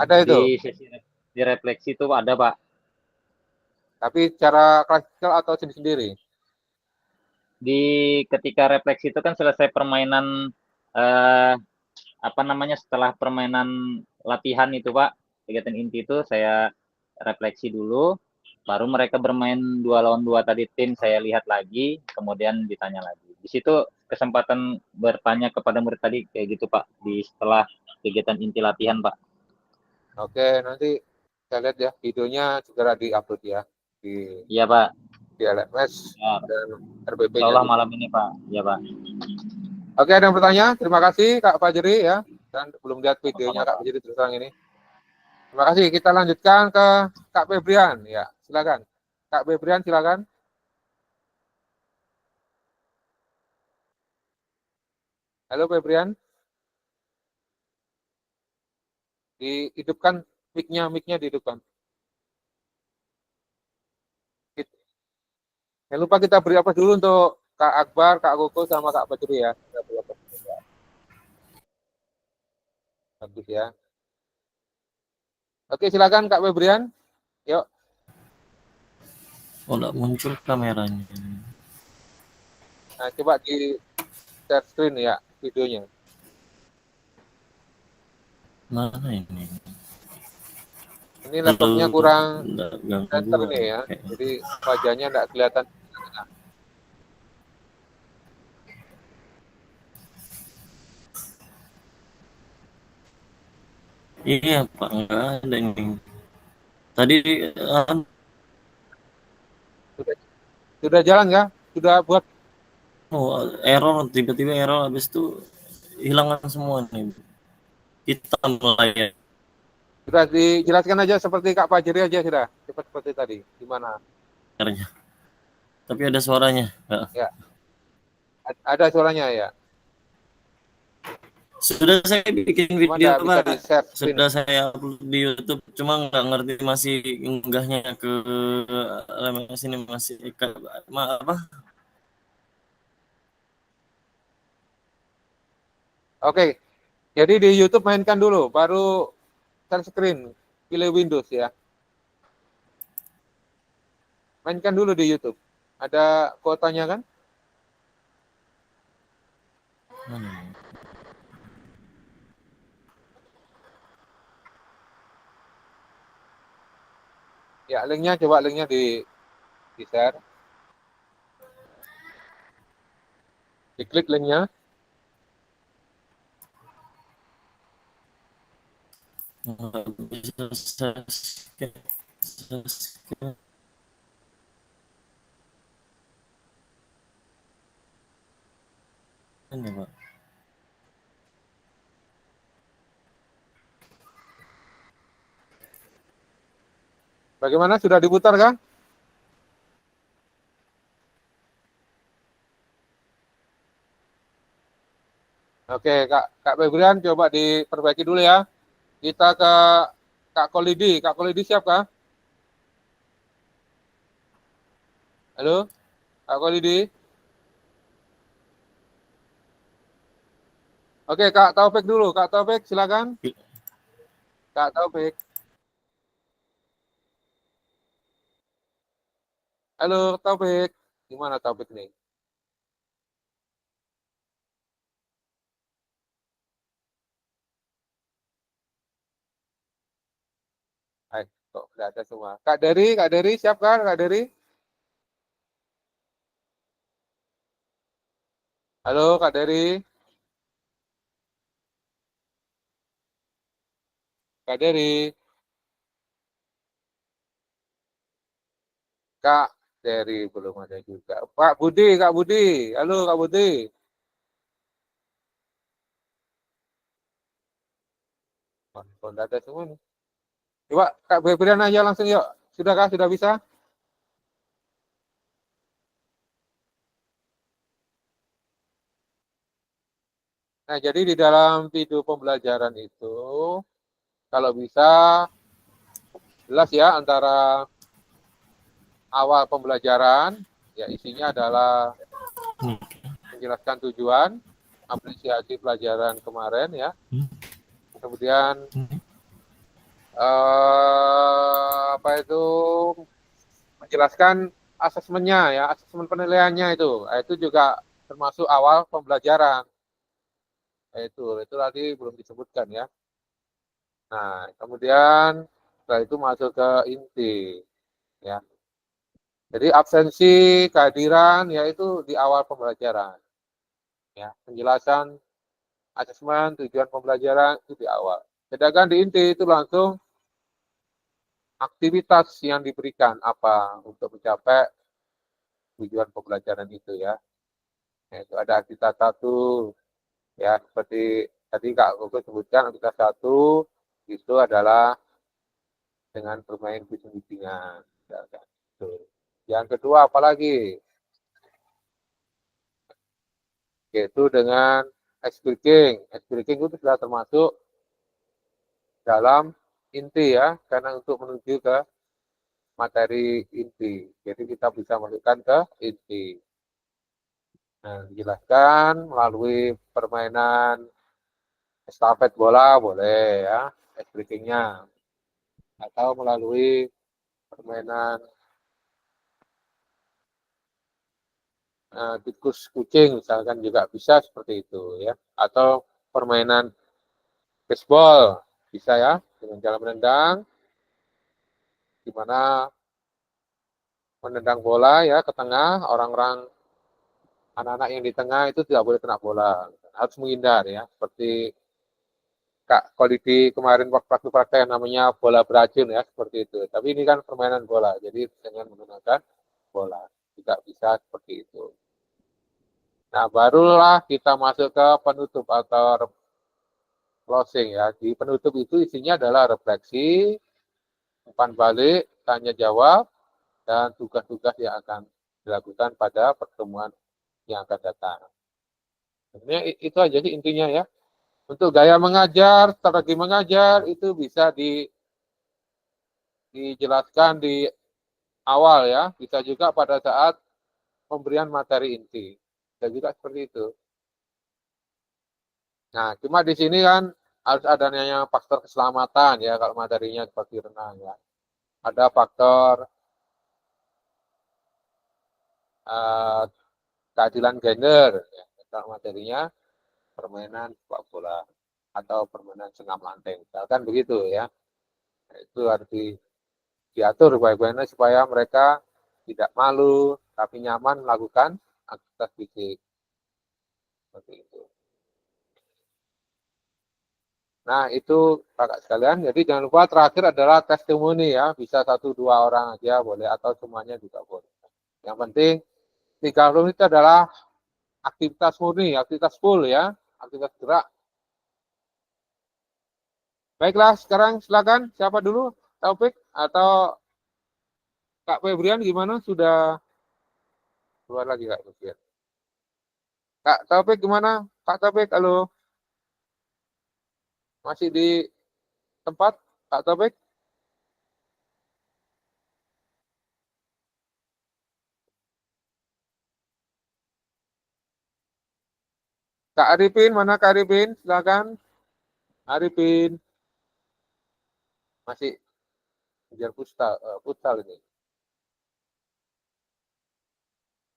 Ada itu. Di sesi di refleksi itu ada, Pak. Tapi secara klasikal atau sendiri-sendiri? Di ketika refleksi itu kan selesai permainan apa namanya, setelah permainan latihan itu, Pak, kegiatan inti itu saya refleksi dulu, baru mereka bermain 2 lawan 2 tadi tim saya lihat lagi, kemudian ditanya lagi. Di situ kesempatan bertanya kepada murid tadi kayak gitu, Pak, di setelah kegiatan inti latihan, Pak. Oke, nanti saya lihat ya videonya segera di-upload ya di Iya, Pak. LMS Ya, dan RBP-nya. insyaallah malam ini, Pak. Iya, Pak. Oke, ada yang bertanya? Terima kasih Kak Fajri ya. Dan belum lihat videonya Sama-sama, Kak Fajri terus terang ini. Terima kasih. Kita lanjutkan ke Kak Febrian ya. Silakan. Kak Febrian silakan. Halo Febrian. Dihidupkan mic-nya dihidupkan. Jangan lupa kita beri apa dulu untuk Kak Akbar, Kak Koko, sama Kak Fajri ya. Bagus ya. Oke, silakan Kak Febrian. Yuk. Oh, nggak muncul kameranya. Nah, coba di share screen ya videonya. Mana ini? Ini laptopnya kurang Nggak center gua. nih ya. Jadi wajahnya nggak kelihatan. Iya, Pak, nggak ada ini. Tadi Sudah jalan ya? Sudah buat error, tiba-tiba error, habis itu hilangan semua nih. Kita mulai sudah dijelaskan aja seperti Kak Fajri aja sudah. Cepat seperti tadi. Gimana? akhirnya. Tapi ada suaranya. Nggak. Ya. Ada suaranya ya. Sudah saya bikin Cuma video, nggak bisa di Pak. share screen. Sudah saya upload di YouTube, cuma nggak ngerti masih unggahnya ke LMS ini masih apa? Oke. Jadi di YouTube mainkan dulu, baru share screen, pilih Windows ya. Mainkan dulu di YouTube. Ada kuotanya kan? Mana? Ya, linknya coba linknya di share. Diklik linknya. Nggak bisa saya ini Pak. Bagaimana? Sudah diputar kah? Oke, Kak Febrian coba diperbaiki dulu ya. Kita ke Kak Kolidi. Kak Kolidi siap kah? Halo, Kak Kolidi. Oke, Kak Taufik dulu. Kak Taufik, silakan. Kak Taufik. Halo, Taufik. Gimana Taufik nih? Hai, kok udah ada semua. Kak Dery siap kan? Kak Dery? Halo, Kak Dery. Kak Dery. Kak Dery belum ada juga. Pak Budi, Kak Budi. Halo, Kak Budi. Oh, udah ada semua nih. Coba Kak Febrian aja langsung yuk. Sudahkah? Sudah bisa? Nah, jadi di dalam video pembelajaran itu, kalau bisa jelas ya antara awal pembelajaran, ya isinya adalah menjelaskan tujuan, apresiasi pelajaran kemarin ya. Kemudian apa itu menjelaskan asesmennya ya, asesmen penilaiannya itu. Nah, itu juga termasuk awal pembelajaran. Itu tadi belum disebutkan ya. Nah, kemudian setelah itu masuk ke inti ya. Jadi absensi, kehadiran ya itu di awal pembelajaran. Ya, penjelasan asesmen, tujuan pembelajaran itu di awal. Sedangkan di inti itu langsung aktivitas yang diberikan apa untuk mencapai tujuan pembelajaran itu ya. Itu ada aktivitas satu ya seperti tadi Kak Gogo sebutkan aktivitas satu itu adalah dengan bermain kucing-kucingan. Yang kedua apalagi? Yaitu dengan ice breaking. Ice breaking itu sudah termasuk dalam inti ya, karena untuk menuju ke materi inti. Jadi kita bisa masukkan ke inti. Nah, dijelaskan melalui permainan estafet bola boleh ya, ice breakingnya. Atau melalui permainan tikus kucing misalkan juga bisa seperti itu ya. Atau permainan baseball bisa ya, dengan cara menendang, di mana menendang bola ya ke tengah, orang-orang anak-anak yang di tengah itu tidak boleh kena bola, harus menghindar ya, seperti Kak Kolidi kemarin waktu praktek namanya bola beracun ya, seperti itu. Tapi ini kan permainan bola, jadi dengan menggunakan bola juga bisa seperti itu. Nah, barulah kita masuk ke penutup atau closing ya. Di penutup itu isinya adalah refleksi, umpan balik, tanya jawab, dan tugas-tugas yang akan dilakukan pada pertemuan yang akan datang. Sebenarnya itu aja sih intinya ya. Untuk gaya mengajar, strategi mengajar itu bisa dijelaskan di awal ya. Bisa juga pada saat pemberian materi inti. Bisa juga seperti itu. Nah, cuma di sini kan harus adanya faktor keselamatan ya kalau materinya seperti renang ya. Ada faktor eh, keadilan gender, ya. Kalau materinya permainan sepak bola atau permainan senam lanteng, misalkan begitu ya. Itu harus diatur baik-baiknya supaya mereka tidak malu tapi nyaman melakukan aktivitas fisik seperti itu. Nah, itu kakak sekalian. Jadi jangan lupa terakhir adalah testimoni ya. Bisa 1-2 orang aja boleh atau semuanya juga boleh. Yang penting 30 menit adalah aktivitas murni, aktivitas full ya, aktivitas gerak. Baiklah, sekarang silakan siapa dulu? Taufik atau Kak Febrian gimana? Sudah keluar lagi Kak Febrian. Kak Taufik gimana? Kak Taufik, halo. Masih di tempat, Kak Taufik? Kak Arifin, mana Kak Arifin? Silakan. Arifin. Masih kejar futsal ini.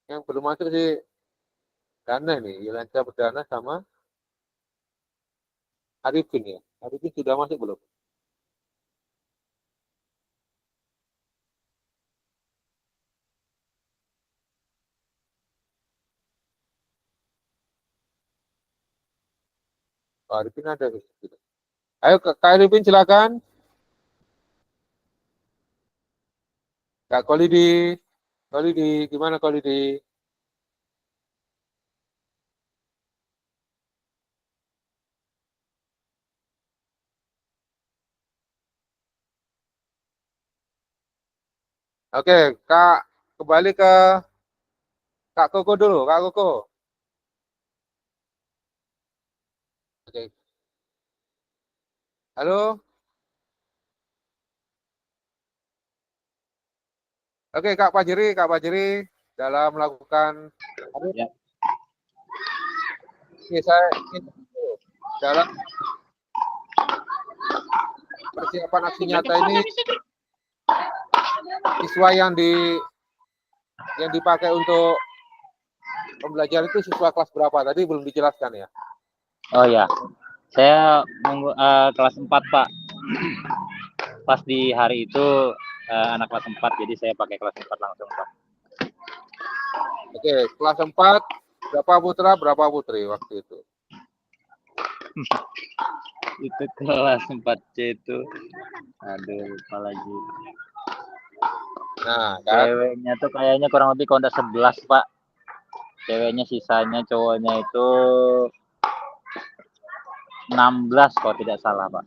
Yang belum masuk sih Dana nih, Yolanda Perdana sama Arifin ya. Arifin sudah masuk belum? Oh, Arifin ada. Ayo Kak Arifin silakan. Kak Kolidi. Kolidi, gimana Kolidi? Oke, Kak, kembali ke Kak Koko dulu, Kak Koko. Oke. Halo? Oke, Kak Fajri dalam melakukan Ya. ini saya ingin dalam persiapan aksi nyata ini siswa yang dipakai untuk pembelajaran itu siswa kelas berapa? Tadi belum dijelaskan ya. Oh ya, saya kelas 4 Pak. Pas di hari itu anak kelas 4, jadi saya pakai kelas 4 langsung Pak. Oke, kelas 4 berapa putra, berapa putri waktu itu? Itu kelas 4C itu, aduh lupa lagi. Nah, kan? Ceweknya tuh kayaknya kurang lebih kontak 11 Pak. Ceweknya, sisanya cowoknya itu 16 kalau tidak salah Pak.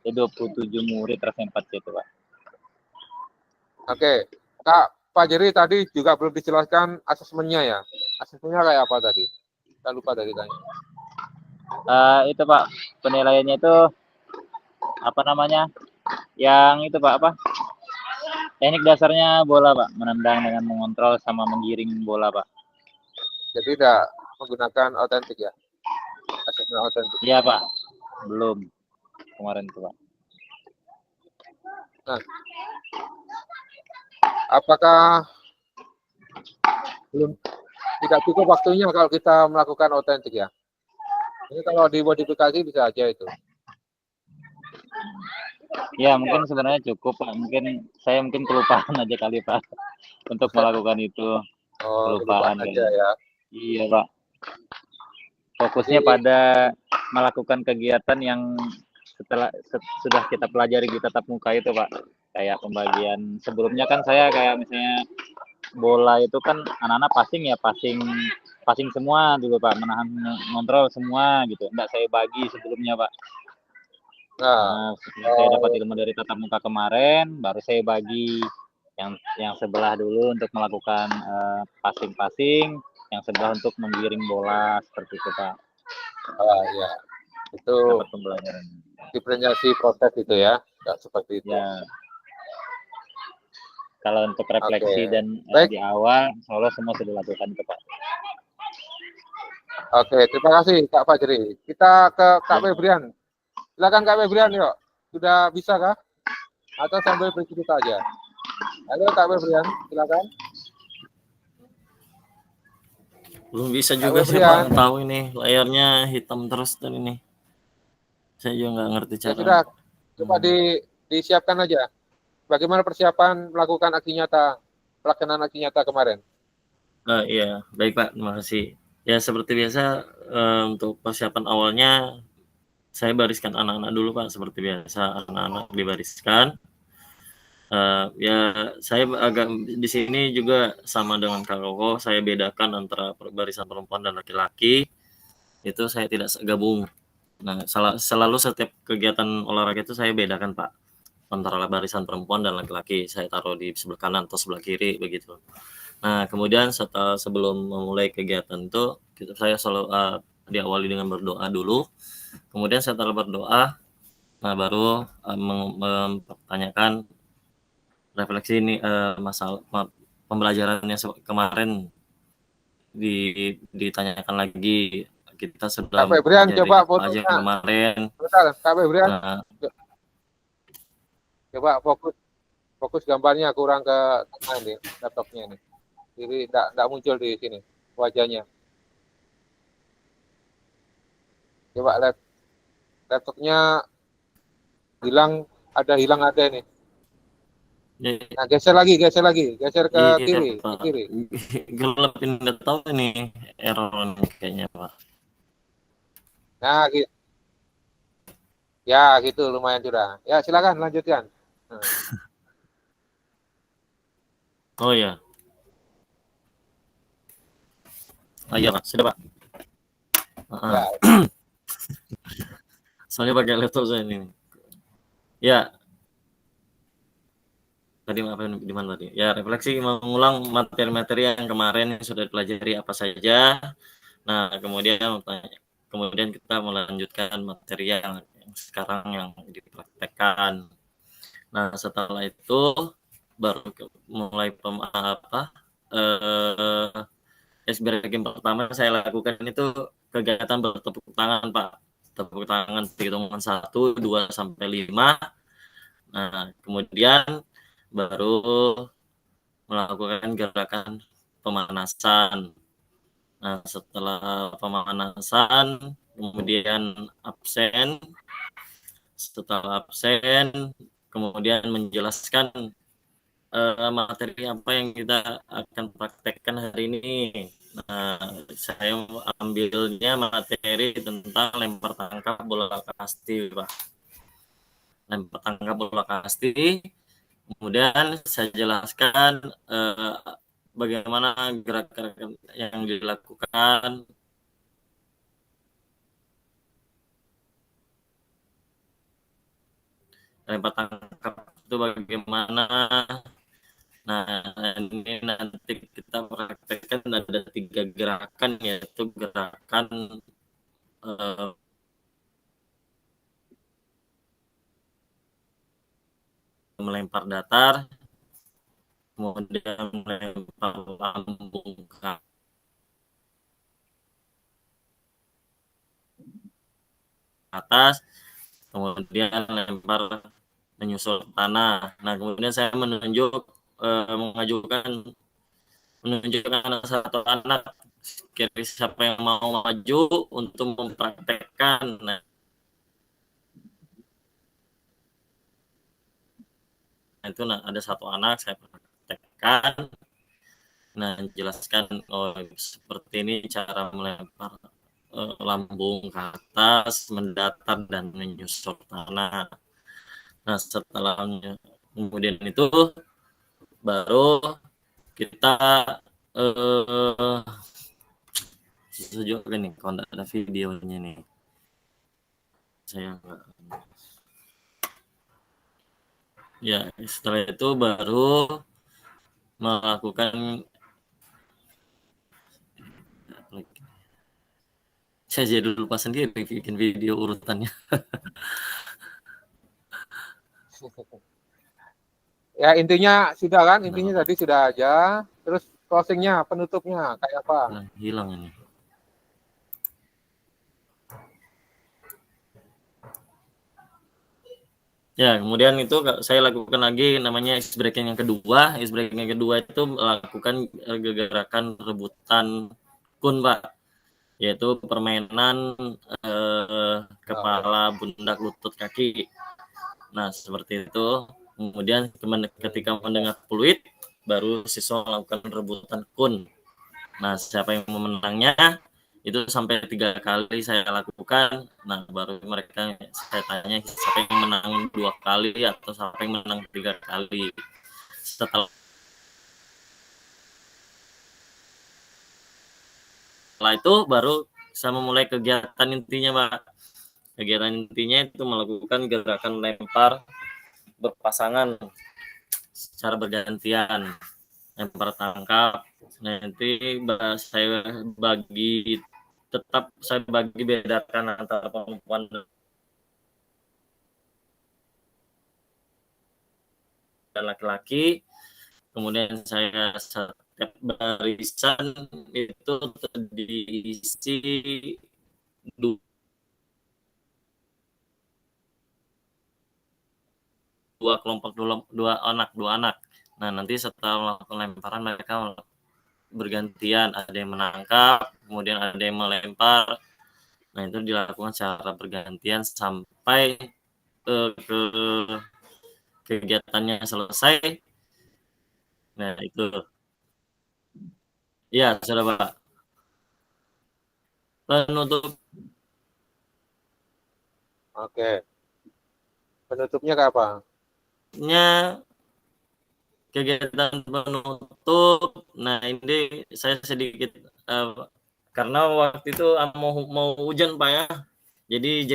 Jadi 27 murid kelas 4C itu Pak. Oke, Kak Fajri tadi juga belum dijelaskan asesmennya ya. Asesmennya kayak apa tadi? Saya lupa tadi tanya. Itu Pak, penilaiannya itu apa namanya? Yang itu Pak apa? Teknik dasarnya bola Pak, menendang dengan mengontrol sama menggiring bola Pak. Jadi tidak menggunakan otentik ya? Asesmen otentik. Iya Pak, belum kemarin itu Pak. Nah, apakah belum tidak cukup waktunya kalau kita melakukan otentik ya? Ini kalau dimodifikasi bisa aja itu. Ya mungkin sebenarnya cukup Pak, mungkin saya kelupaan aja kali Pak untuk melakukan itu. Oh, Kelupaan aja ya. Iya Pak. Fokusnya pada melakukan kegiatan yang sudah kita pelajari di tatap muka itu Pak. Kayak pembagian sebelumnya kan saya kayak misalnya bola itu kan anak-anak passing ya, passing semua dulu Pak, menahan kontrol semua gitu. Enggak saya bagi sebelumnya Pak. Nah, setelah saya dapat ilmu dari tatap muka kemarin, baru saya bagi yang sebelah dulu untuk melakukan passing, yang sebelah untuk menggiring bola seperti itu Pak. Oh iya, itu dapat pembelajaran. Diferensiasi proses itu ya, nggak seperti itu. Ya. Kalau untuk refleksi dan Baik. di awal, insya semua sudah dilakukan itu Pak. Oke, terima kasih Kak Fajri. Kita ke Kak Febrian. Silakan Kak Febrian yuk. Sudah bisa kah? Atau sambil bercerita aja? Halo Kak Febrian, silakan. Belum bisa Kak juga sih Febrian. Pak, nggak tahu ini layarnya hitam terus dan ini. Saya juga nggak ngerti Ya cara. sudah, coba disiapkan aja. Bagaimana persiapan melakukan aksi nyata, pelaksanaan aksi nyata kemarin? Iya, baik Pak, terima kasih. Ya seperti biasa untuk persiapan awalnya saya bariskan anak-anak dulu Pak, seperti biasa anak-anak dibariskan. Ya saya agak di sini juga sama dengan Kak Koko, saya bedakan antara barisan perempuan dan laki-laki. Itu saya tidak gabung. Nah, selalu setiap kegiatan olahraga itu saya bedakan Pak, antara barisan perempuan dan laki-laki. Saya taruh di sebelah kanan atau sebelah kiri begitu. Nah, kemudian sebelum memulai kegiatan itu, saya selalu diawali dengan berdoa dulu. Kemudian setelah berdoa, nah baru mempertanyakan refleksi ini masalah pembelajarannya kemarin ditanyakan lagi kita Kak sudah Febrian, mempelajari coba apa aja fotonya. kemarin. Bentar, Kak Febrian, Nah, coba fokus gambarnya kurang ke tengah ini, laptopnya ini. Jadi tidak muncul di sini wajahnya. Coba laptopnya hilang ada ini. Nah, geser lagi, geser ke iya kiri, Pak, ke kiri. gelap ini nggak tahu ini error kayaknya Pak. Nah, ya gitu lumayan sudah. Ya silakan lanjutkan. Nah. Oh ya, iya Pak, sudah Pak. Ya, Soalnya pakai laptop saya ini. Ya, tadi apa di mana tadi? Ya, refleksi mengulang materi-materi yang kemarin yang sudah dipelajari apa saja. Nah, kemudian kita melanjutkan materi yang sekarang yang dipraktekkan. Nah, setelah itu baru mulai ice breaking pertama saya lakukan itu kegiatan bertepuk tangan Pak. Tepuk tangan hitungan 1, 2 sampai 5. Nah, kemudian baru melakukan gerakan pemanasan. Nah, setelah pemanasan, kemudian absen. Setelah absen, kemudian menjelaskan materi apa yang kita akan praktekkan hari ini. Nah, saya ambilnya materi tentang lempar tangkap bola kasti, Pak. Lempar tangkap bola kasti. Kemudian saya jelaskan bagaimana gerak-gerak yang dilakukan. Lempar tangkap itu bagaimana. Nah, ini nanti kita praktekkan ada 3 gerakan, yaitu gerakan melempar datar, kemudian melempar lambung ke atas, kemudian lempar menyusul tanah. Nah, kemudian saya menunjukkan satu anak kiri siapa yang mau maju untuk mempraktekkan. Nah, itu ada satu anak saya praktekkan. Nah, jelaskan seperti ini cara melempar lambung ke atas, mendatar dan menyusul tanah. Nah, setelah kemudian itu baru kita susah juga nih kalau nggak ada videonya nih. Saya nggak. Ya, setelah itu baru melakukan saya jadi lupa sendiri bikin video urutannya. ya intinya sudah kan, intinya tadi sudah aja. Terus closingnya, penutupnya kayak apa? Hilang ini. Ya, kemudian itu saya lakukan lagi namanya ice breaking yang kedua. Ice breaking yang kedua itu melakukan gerakan rebutan kun Pak, yaitu permainan kepala, pundak, lutut, kaki. Nah seperti itu. Kemudian ketika mendengar fluid, baru siswa melakukan rebutan kun. Nah siapa yang memenangnya itu sampai 3 kali saya lakukan. Nah baru mereka saya tanya siapa yang menang 2 kali atau siapa yang menang 3 kali. Setelah itu baru saya memulai kegiatan intinya Pak. Kegiatan intinya itu melakukan gerakan lempar berpasangan secara bergantian, lempar tangkap. Nanti saya bagi bedakan antara perempuan dan laki-laki. Kemudian saya setiap barisan itu diisi dua kelompok, dua anak. Nah nanti setelah melakukan lemparan mereka bergantian, ada yang menangkap, kemudian ada yang melempar. Nah itu dilakukan secara bergantian sampai ke kegiatannya selesai. Nah itu ya sudah Pak. Penutup. Oke. Penutupnya ke apa? Kegiatan penutup. Nah ini saya sedikit karena waktu itu mau hujan Pak ya. Jadi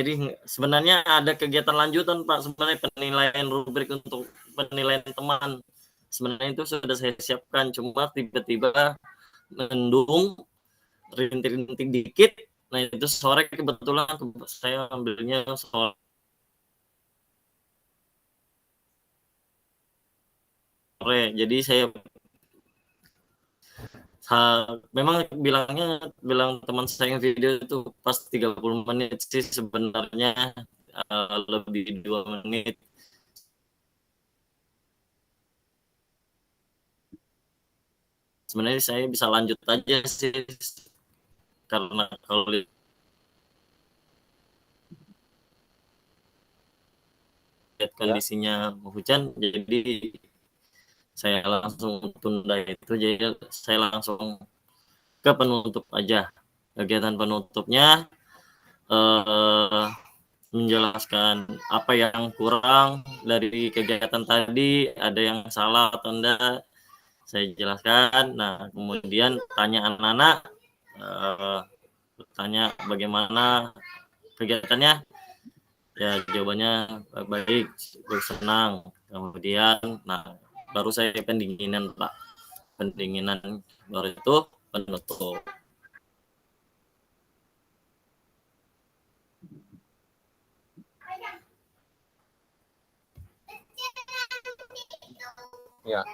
sebenarnya ada kegiatan lanjutan Pak, sebenarnya penilaian rubrik untuk penilaian teman. Sebenarnya itu sudah saya siapkan, cuma tiba-tiba mendung, rintik-rintik dikit. Nah itu sore kebetulan saya ambilnya sore. Jadi saya memang bilang teman saya yang video itu pas 30 menit sih sebenarnya lebih 2 menit. Sebenarnya saya bisa lanjut aja sih karena kalau lihat kondisinya hujan, jadi saya langsung tunda itu, jadi saya langsung ke penutup aja. Kegiatan penutupnya menjelaskan apa yang kurang dari kegiatan tadi, ada yang salah atau enggak, saya jelaskan. Nah kemudian tanya anak-anak, tanya bagaimana kegiatannya, ya jawabannya baik, senang. Kemudian nah baru saya pendinginan Pak, baru itu penutup. Ya.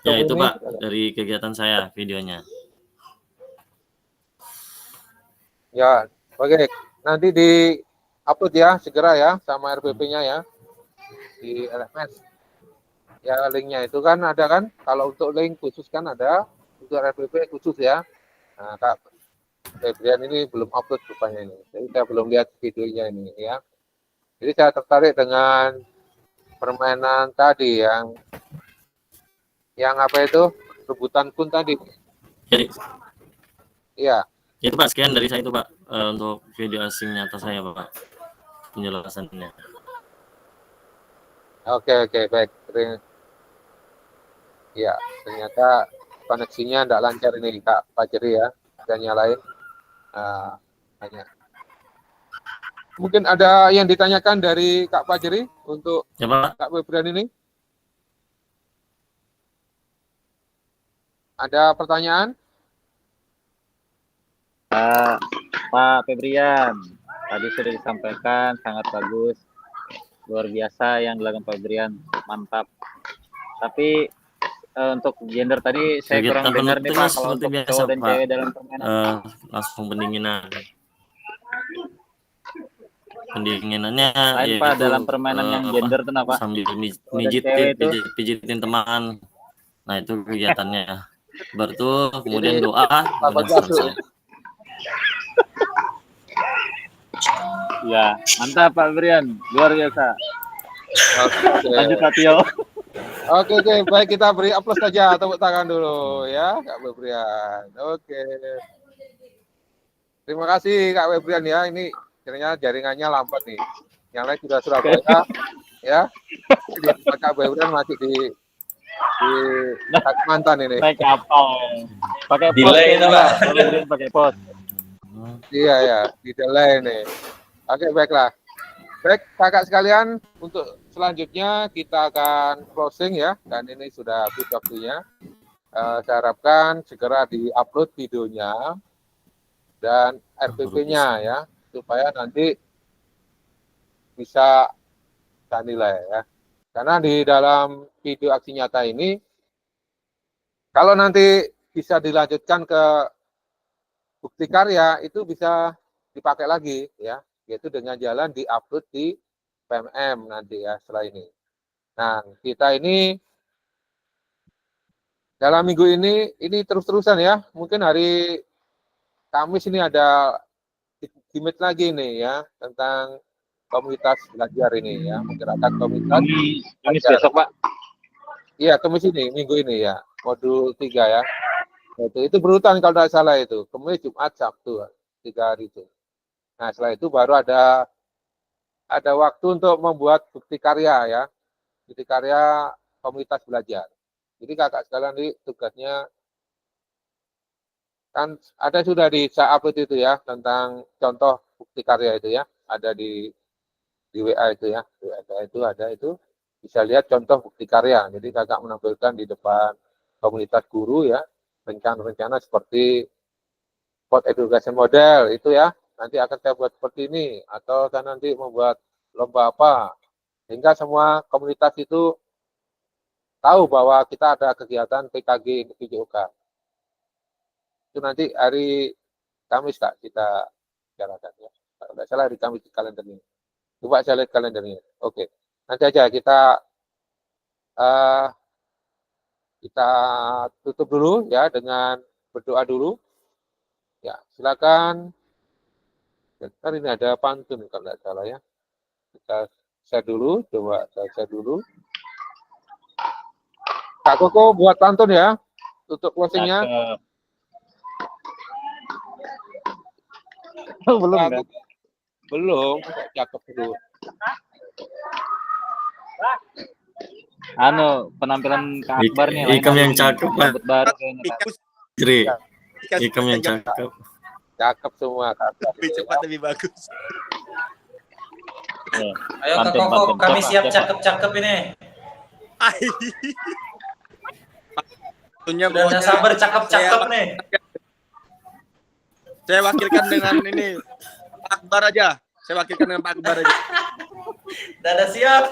Ya itu Pak dari kegiatan saya videonya. Ya, oke. Nanti di upload ya segera ya sama RPP-nya ya di LMS. Ya linknya itu kan ada kan, kalau untuk link khusus kan ada, untuk RPP khusus ya. Nah Kak Febrian ini belum upload rupanya ini, jadi saya belum lihat videonya ini ya. Jadi saya tertarik dengan permainan tadi yang apa itu, rebutan kun tadi. Jadi Iya. itu Pak, sekian dari saya itu Pak untuk video asing nyata saya Pak, penjelasannya. Oke baik. Ya, ternyata koneksinya tidak lancar ini Kak Fajri ya, dan yang lain. Banyak. Mungkin ada yang ditanyakan dari Kak Fajri untuk Ya Pak. Kak Febrian ini? Ada pertanyaan? Pak Febrian, tadi sudah disampaikan sangat bagus, luar biasa yang dilakukan Pak Febrian, mantap. Tapi untuk gender tadi saya Kegiatan kurang dengar nih Pak, kalau seperti untuk biasa, cowok dan Pak. cewek dalam permainan. Langsung pendinginannya Lain Pak, dalam permainan yang gender itu apa? sambil Cewek itu. pijitin teman. Nah itu kegiatannya. Baru tuh kemudian Ini doa Bapak dengan Jasu. selesai. Ya, mantap Pak Brian, luar biasa. Oke. Lanjut Pak Tio. Oke, baik kita beri aplaus saja, tepuk tangan dulu ya Kak Febrian. Oke. Terima kasih Kak Febrian ya. Ini ternyata jaringannya lambat nih. Yang lain sudah Surabaya ya. Di Kak Febrian masih di Kalimantan ini. Naik kapal. Pakai pos. Delay itu, Pak. Pak Brian pakai pos. Iya ya, di delay nih. Oke, baiklah. Baik, kakak sekalian, untuk selanjutnya kita akan closing ya, dan ini sudah habis waktunya. Saya harapkan segera di-upload videonya dan RPP-nya ya, supaya nanti bisa nilai ya. Karena di dalam video aksi nyata ini, kalau nanti bisa dilanjutkan ke bukti karya, itu bisa dipakai lagi ya, yaitu dengan jalan di-upload di PMM nanti ya setelah ini. Nah, kita ini dalam minggu ini terus-terusan ya, mungkin hari Kamis ini ada gimmick lagi nih ya, tentang komunitas belajar ini ya, menggerakkan komunitas. Kamis besok Pak. Iya, Kamis ini, minggu ini ya, modul 3 ya. Itu berurutan kalau tidak salah itu, Kamis, Jumat, Sabtu, 3 hari itu. Nah, setelah itu baru ada waktu untuk membuat bukti karya ya, bukti karya komunitas belajar. Jadi kakak sekalian ini tugasnya kan ada sudah di saya upload itu ya, tentang contoh bukti karya itu ya, ada di WA itu ya, di WA itu ada itu, bisa lihat contoh bukti karya. Jadi kakak menampilkan di depan komunitas guru ya, rencana-rencana seperti Sport Education Model itu ya, nanti akan saya buat seperti ini, atau saya nanti membuat lomba apa, sehingga semua komunitas itu tahu bahwa kita ada kegiatan PKG PJOK. Itu nanti hari Kamis Kak kita bicarakan ya. Kalau tidak salah hari Kamis di kalender ini. Coba saya lihat kalendernya. Oke, nanti aja kita tutup dulu ya dengan berdoa dulu. Ya, silakan. Kan ini ada pantun kalau tidak salah ya. Kita share dulu, coba saya share dulu. Kak Koko buat pantun ya, tutup closingnya. Belum kan? Belum, kok cakep dulu. Penampilan Kak Akbar nih. Ikam yang cakep Pak. Baru kayaknya Pak. Jri. Ikam yang cakep. Cakep semua Kak. Lebih cepat lebih bagus. Ayo Kak Koko, kami siap cakep-cakep ini. Tentunya Udah nggak sabar cakep-cakep nih. Saya wakilkan dengan ini Pak Akbar aja. Saya wakilkan dengan Pak Akbar aja. Dadah siap.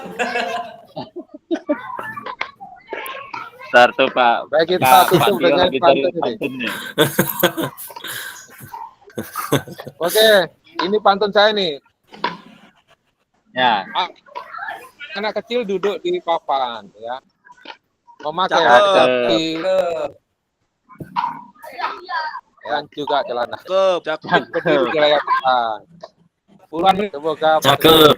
Satu Pak. Baik, kita tutup Tio dengan lagi cari pantun ini. pantunnya. Oke, ini pantun saya nih. Ya. Anak kecil duduk di papan ya, memakai Cakep. kaki dan juga celana. Cakep. Berdiri di layar depan. Puluhan semoga Cakep.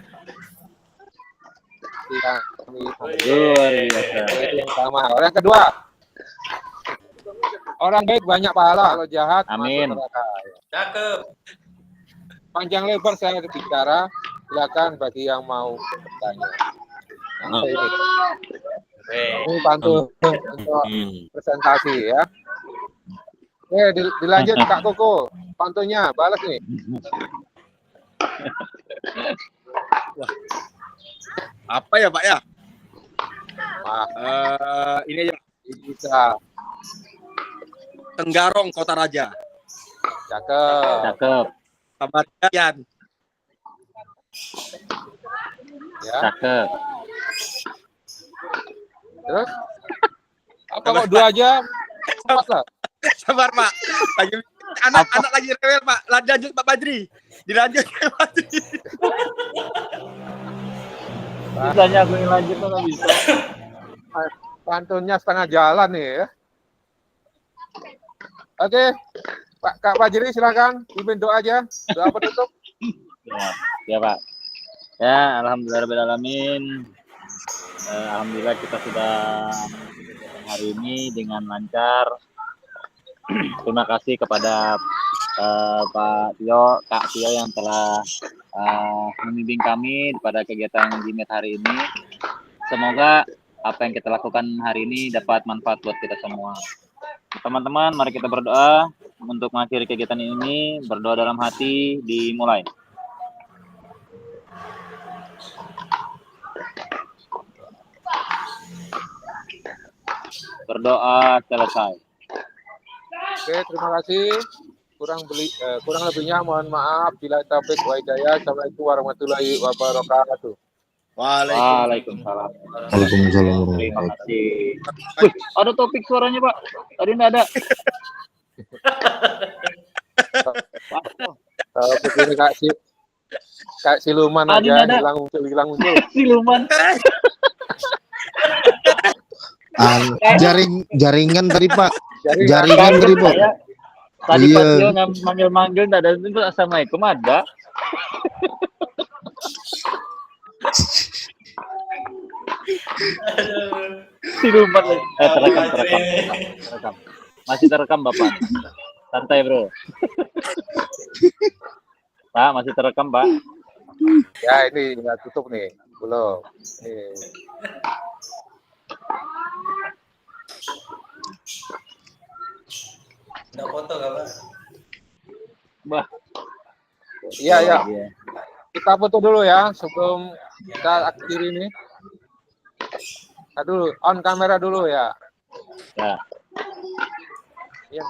kami Luar biasa. itu yang pertama. Orang yang kedua, orang baik banyak pahala, kalau jahat Amin. masuk neraka. Cakep. Panjang lebar saya bicara, silakan bagi yang mau bertanya. Nah, ini pantun untuk presentasi ya. Oke, dilanjut Kak Koko, pantunnya balas nih. Apa ya Pak ya? Ini aja. Bisa. Tenggarong Kota Raja. Cakep. Cakep. Kabar kalian. Ya. Cakep. Terus? Apa kok 2 jam? 4 lah. Sabar Pak. Lagi anak-anak lagi rewel Pak. Lanjut Pak Badri. Dilanjut Pak Badri. Bisanya aku yang lanjut kok nggak bisa. Pantunnya setengah jalan nih ya. Oke, Kak Fajri silakan pimpin doa aja. Doa penutup. Ya Pak. Ya, alhamdulillahirobbilalamin. Alhamdulillah kita sudah hari ini dengan lancar. Terima kasih kepada Pak Tio, Kak Tio yang telah membimbing kami pada kegiatan Jimet hari ini. Semoga apa yang kita lakukan hari ini dapat manfaat buat kita semua. Teman-teman, mari kita berdoa untuk mengakhiri kegiatan ini. Berdoa dalam hati, dimulai. Berdoa selesai. Oke, terima kasih. Kurang lebihnya mohon maaf. Bila taufiq wa hidayah. Assalamualaikum warahmatullahi wabarakatuh. Waalaikumsalam. Waalaikumsalam. Terima kasih. Wih, ada topik suaranya Pak. Tadi enggak ada. Begini Kak Siluman Tadi aja ada. hilang muncul. Siluman. Jaringan tadi Pak. Jadi Jaringan tadi Pak. Tadi Iya. Pak Tio manggil-manggil enggak ada itu assalamualaikum ada. Siluman. Terekam. Masih terekam Bapak. Santai Bro. Pak, masih terekam Pak. ya ini nggak tutup nih, belum. Udah foto gak, Pak? Bah. Iya ya. Iya. Kita foto dulu ya sebelum kita akhiri ini. Aduh, on kamera dulu ya. Ya. Iya.